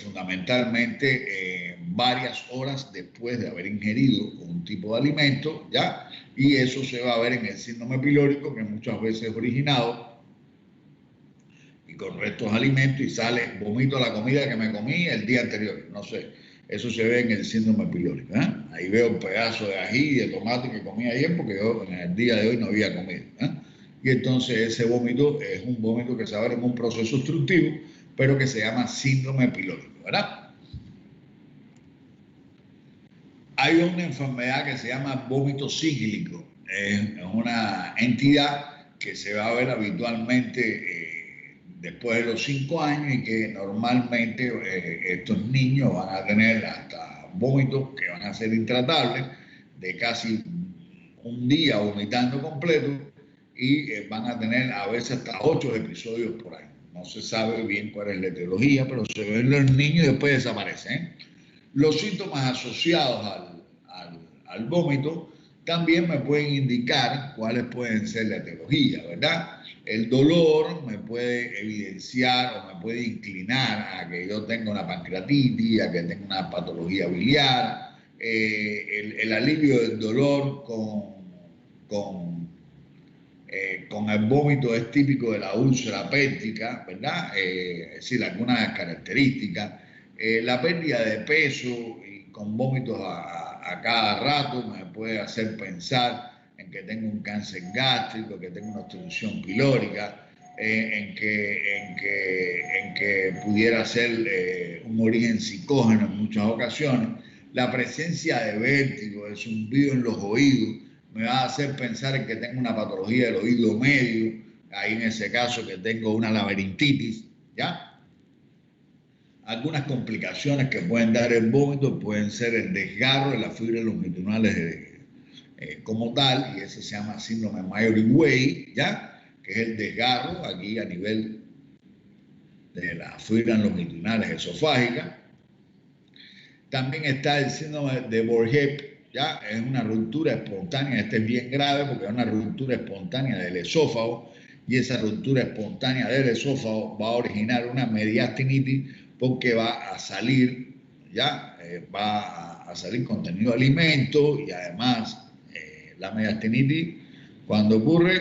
fundamentalmente varias horas después de haber ingerido un tipo de alimento, ya, y eso se va a ver en el síndrome pilórico, que muchas veces es originado y con restos de alimentos y sale, vomito la comida que me comí el día anterior, no sé, eso se ve en el síndrome pilórico, ¿eh? Ahí veo un pedazo de ají y de tomate que comí ayer porque yo en el día de hoy no había comido, ¿eh? Y entonces ese vómito es un vómito que se va a ver en un proceso obstructivo, pero que se llama síndrome pilórico, ¿verdad? Hay una enfermedad que se llama vómito cíclico, es una entidad que se va a ver habitualmente después de los 5 años y que normalmente estos niños van a tener hasta vómitos que van a ser intratables de casi un día vomitando completo y van a tener a veces hasta 8 episodios por año. No se sabe bien cuál es la etiología, pero se ven los niños y después desaparecen. Los síntomas asociados al vómito también me pueden indicar cuáles pueden ser la etiología, ¿verdad? El dolor me puede evidenciar o me puede inclinar a que yo tenga una pancreatitis, a que tenga una patología biliar. El alivio del dolor con el vómito es típico de la úlcera péptica, ¿verdad? Es decir, algunas características. La pérdida de peso y con vómitos a cada rato me puede hacer pensar en que tengo un cáncer gástrico, que tengo una obstrucción pilórica. en que pudiera ser un origen psicógeno en muchas ocasiones. La presencia de vértigo, de zumbido en los oídos, me va a hacer pensar en que tengo una patología del oído medio, ahí en ese caso que tengo una laberintitis, ¿ya? Algunas complicaciones que pueden dar el vómito pueden ser el desgarro de las fibras longitudinales como tal, y ese se llama síndrome Mayory-Way, ¿ya? Que es el desgarro aquí a nivel de las fibras longitudinales esofágicas. También está el síndrome de Borget, ¿ya? Es una ruptura espontánea, este es bien grave porque es una ruptura espontánea del esófago, y esa ruptura espontánea del esófago va a originar una mediastinitis porque va a salir, ¿ya? Va a salir contenido de alimento, y además la mediastinitis, cuando ocurre,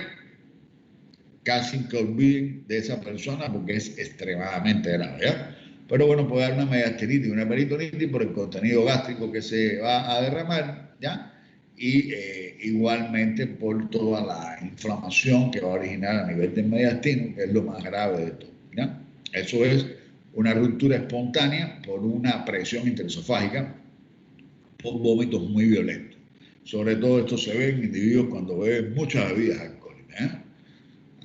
casi que olviden de esa persona porque es extremadamente grave, ¿ya? Pero bueno, puede dar una mediastinitis y una peritonitis por el contenido gástrico que se va a derramar, ¿ya? Y igualmente por toda la inflamación que va a originar a nivel del mediastino, que es lo más grave de todo, ¿ya? Eso es una ruptura espontánea por una presión interesofágica, por vómitos muy violentos. Sobre todo esto se ve en individuos cuando beben muchas bebidas alcohólicas, ¿eh?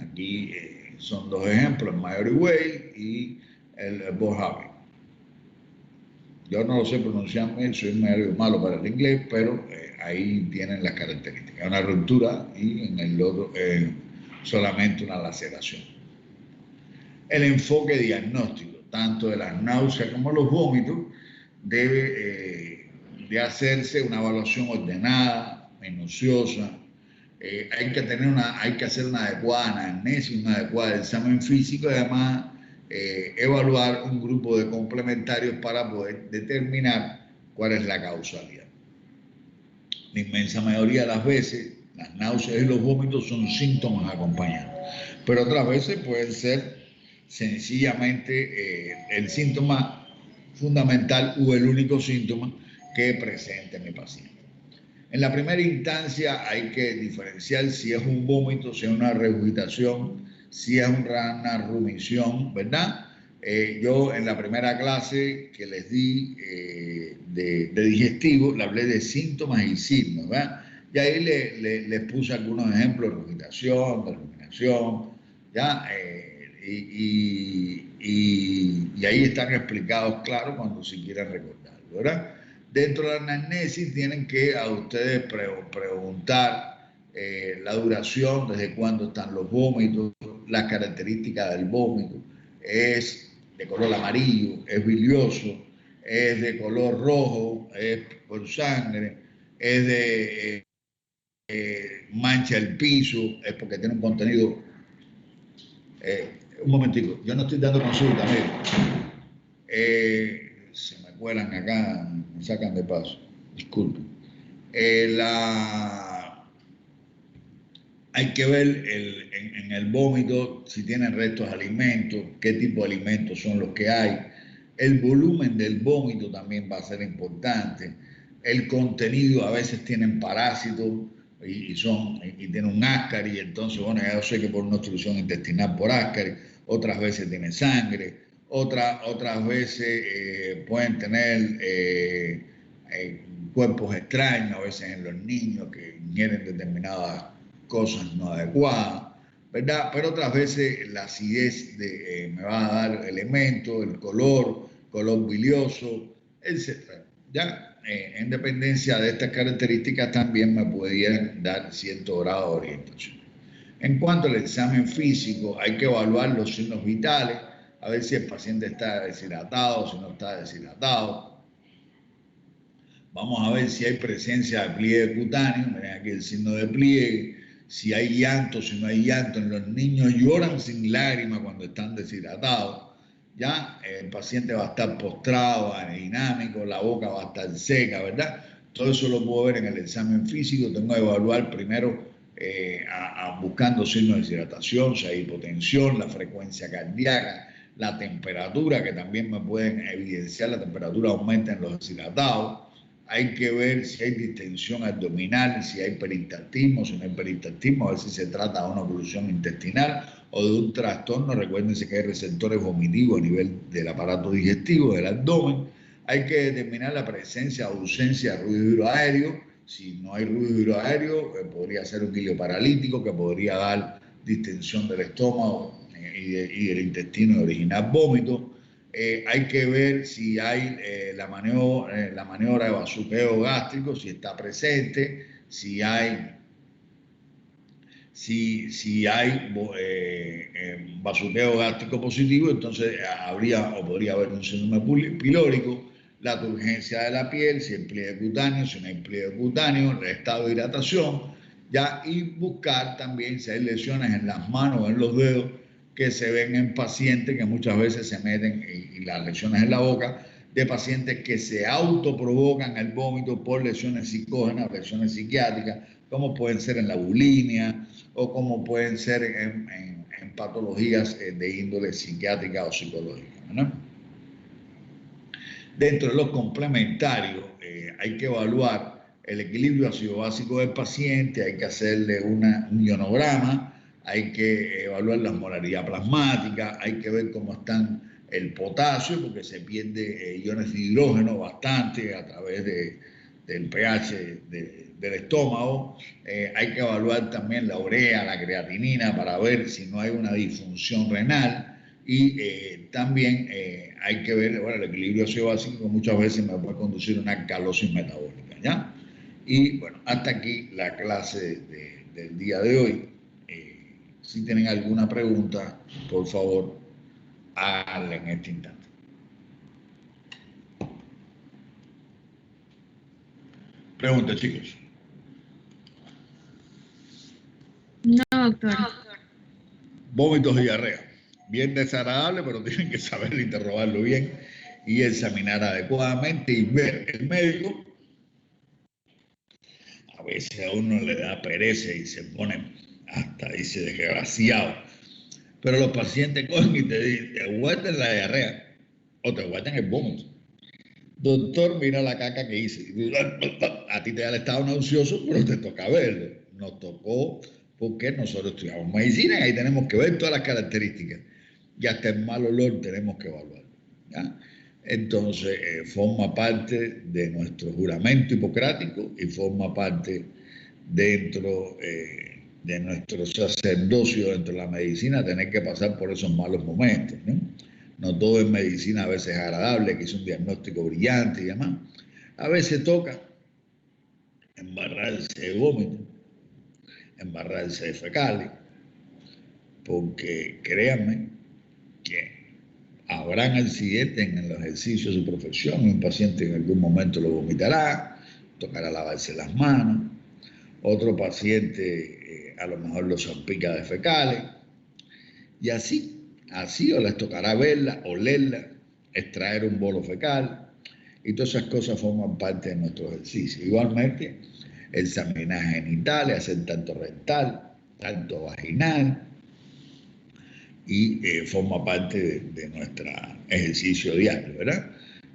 Aquí son dos ejemplos, el Mayory-Way y el Borget. Yo no lo sé pronunciar bien, soy medio malo para el inglés, pero ahí tienen las características. Una ruptura y en el otro solamente una laceración. El enfoque diagnóstico, tanto de las náuseas como los vómitos, debe de hacerse una evaluación ordenada, minuciosa. Hay que hacer una adecuada anamnesis, un adecuado examen físico, y además evaluar un grupo de complementarios para poder determinar cuál es la causalidad. La inmensa mayoría de las veces, las náuseas y los vómitos son síntomas acompañantes, pero otras veces pueden ser sencillamente el síntoma fundamental o el único síntoma que presente mi paciente. En la primera instancia hay que diferenciar si es un vómito, si es una regurgitación, si es una rumiación, ¿verdad? Yo en la primera clase que les di de digestivo, le hablé de síntomas y signos, ¿verdad? Y ahí les puse algunos ejemplos de regurgitación, de rumiación, ¿ya? Y ahí están explicados, claro, cuando se quieren recordar, ¿verdad? Dentro de la anamnesis tienen que a ustedes preguntar la duración, desde cuándo están los vómitos, las características del vómito. Es de color amarillo, es bilioso, es de color rojo, es por sangre, es de mancha el piso, es porque tiene un contenido. Un momentico, yo no estoy dando consulta, se me cuelan acá, me sacan de paso, disculpen. Hay que ver en el vómito si tienen restos de alimentos, qué tipo de alimentos son los que hay. El volumen del vómito también va a ser importante. El contenido, a veces tienen parásitos y tienen un ascaris, entonces, bueno, ya yo sé que por una obstrucción intestinal por ascaris, otras veces tienen sangre, otras veces pueden tener cuerpos extraños, a veces en los niños que ingieren determinadas cosas no adecuadas, ¿verdad? Pero otras veces la acidez me va a dar elementos, el color bilioso, etc. ¿Ya? En dependencia de estas características también me pudieran dar cierto grado de orientación. En cuanto al examen físico, hay que evaluar los signos vitales, a ver si el paciente está deshidratado, si no está deshidratado. Vamos a ver si hay presencia de pliegue cutáneo, miren aquí el signo de pliegue, si hay llanto, si no hay llanto. En los niños lloran sin lágrimas cuando están deshidratados. Ya el paciente va a estar postrado, dinámico, la boca va a estar seca, ¿verdad? Todo eso lo puedo ver en el examen físico. Tengo que evaluar primero buscando signos de deshidratación, si hay hipotensión, la frecuencia cardíaca, la temperatura, que también me pueden evidenciar la temperatura aumenta en los deshidratados. hay que ver si hay distensión abdominal, si hay peristaltismo, si no hay peristaltismo, a ver si se trata de una oclusión intestinal o de un trastorno. Recuérdense que hay receptores vomitivos a nivel del aparato digestivo, del abdomen. Hay que determinar la presencia o ausencia de ruido hidroaéreo. Si no hay ruido hidroaéreo, podría ser un quilio paralítico que podría dar distensión del estómago y del intestino y originar vómito. Hay que ver si hay la maniobra de bazuqueo gástrico, si está presente, si hay bazuqueo gástrico positivo, entonces habría o podría haber un síndrome pilórico, la turgencia de la piel, si hay pliegue cutáneo, si no hay pliegue cutáneo, el estado de hidratación, ya, y buscar también si hay lesiones en las manos o en los dedos que se ven en pacientes que muchas veces se meten, y las lesiones en la boca, de pacientes que se autoprovocan el vómito por lesiones psicógenas, lesiones psiquiátricas, como pueden ser en la bulimia o como pueden ser en patologías de índole psiquiátrica o psicológica, ¿no? Dentro de los complementarios hay que evaluar el equilibrio ácido básico del paciente, hay que hacerle un ionograma, hay que evaluar la osmolaridad plasmática, hay que ver cómo están el potasio, porque se pierde iones de hidrógeno bastante a través del pH del estómago. Hay que evaluar también la urea, la creatinina, para ver si no hay una disfunción renal. Y también hay que ver, bueno, el equilibrio ácido básico muchas veces me puede conducir a una alcalosis metabólica, ¿ya? Y bueno, hasta aquí la clase del día de hoy. Si tienen alguna pregunta, por favor, háganla en este instante. Pregunta, chicos. No, doctor. Vómitos y diarrea. Bien desagradable, pero tienen que saber interrogarlo bien y examinar adecuadamente y ver. El médico a veces a uno le da pereza y se pone hasta, dice, desgraciado. Pero los pacientes cogen y te dicen, te guardan la diarrea o te guardan el vómito. Doctor, mira la caca que hice. A ti te da el estado nauseoso, pero te toca verlo. Nos tocó porque nosotros estudiamos medicina y ahí tenemos que ver todas las características. Y hasta el mal olor tenemos que evaluarlo, ¿ya? Entonces, forma parte de nuestro juramento hipocrático y forma parte dentro de nuestro sacerdocio dentro de la medicina, tener que pasar por esos malos momentos, ¿no? No todo en medicina a veces es agradable, que es un diagnóstico brillante y demás. A veces toca embarrarse de vómito, embarrarse de fecales, porque créanme que habrán accidentes en el ejercicio de su profesión, un paciente en algún momento lo vomitará, tocará lavarse las manos, otro paciente a lo mejor lo salpica de fecales, y así o les tocará verla, olerla, extraer un bolo fecal, y todas esas cosas forman parte de nuestro ejercicio. Igualmente, examinar genitales, hacer tanto rectal, tanto vaginal, y forma parte de nuestro ejercicio diario, ¿verdad?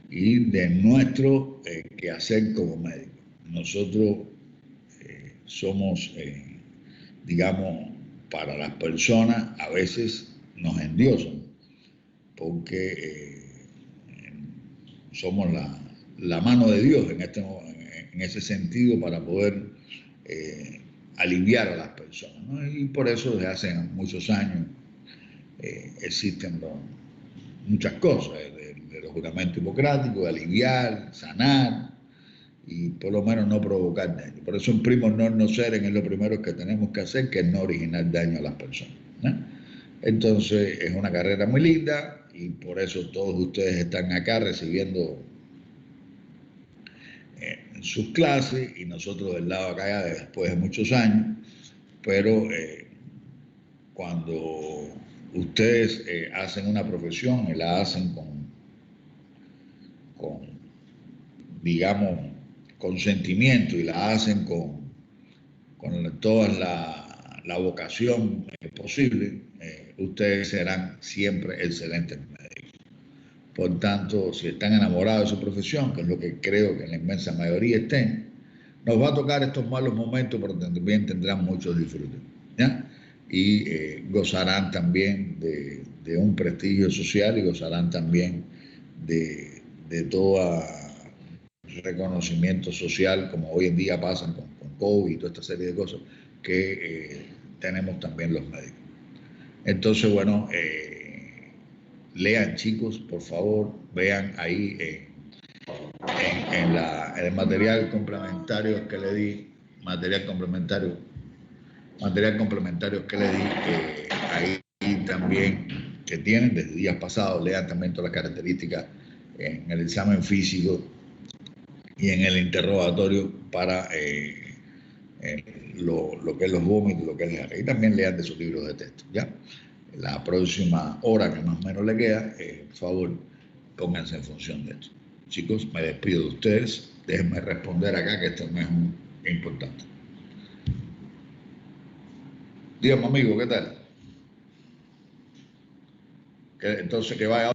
Y de nuestro quehacer como médicos. Nosotros somos, digamos, para las personas a veces nos endiosan, porque somos la mano de Dios en ese sentido para poder aliviar a las personas, ¿no? Y por eso desde hace muchos años existen muchas cosas de los juramentos hipocráticos, de aliviar, sanar y por lo menos no provocar daño. Por eso en Primo Non Nocere es lo primero que tenemos que hacer, que es no originar daño a las personas, ¿no? Entonces es una carrera muy linda y por eso todos ustedes están acá recibiendo sus clases y nosotros del lado acá después de muchos años, pero cuando ustedes hacen una profesión y la hacen con digamos, consentimiento y la hacen con toda la vocación posible, ustedes serán siempre excelentes médicos. Por tanto, si están enamorados de su profesión, que es lo que creo que la inmensa mayoría estén, nos va a tocar estos malos momentos, pero también tendrán muchos disfrutes, ¿ya? Y gozarán también de un prestigio social y gozarán también de todo reconocimiento social, como hoy en día pasan con COVID y toda esta serie de cosas que tenemos también los médicos. Entonces, bueno, lean, chicos, por favor, vean ahí en el material complementario que le di, material complementario que le di, ahí también que tienen desde días pasados, lean también todas las características en el examen físico y en el interrogatorio para lo que es los vómitos, lo que es la diarrea. Y también lean de sus libros de texto, ¿ya? La próxima hora que más o menos le queda, por favor, pónganse en función de esto. Chicos, me despido de ustedes. Déjenme responder acá, que esto es muy importante. Dígame, amigo, ¿qué tal? Entonces, que vaya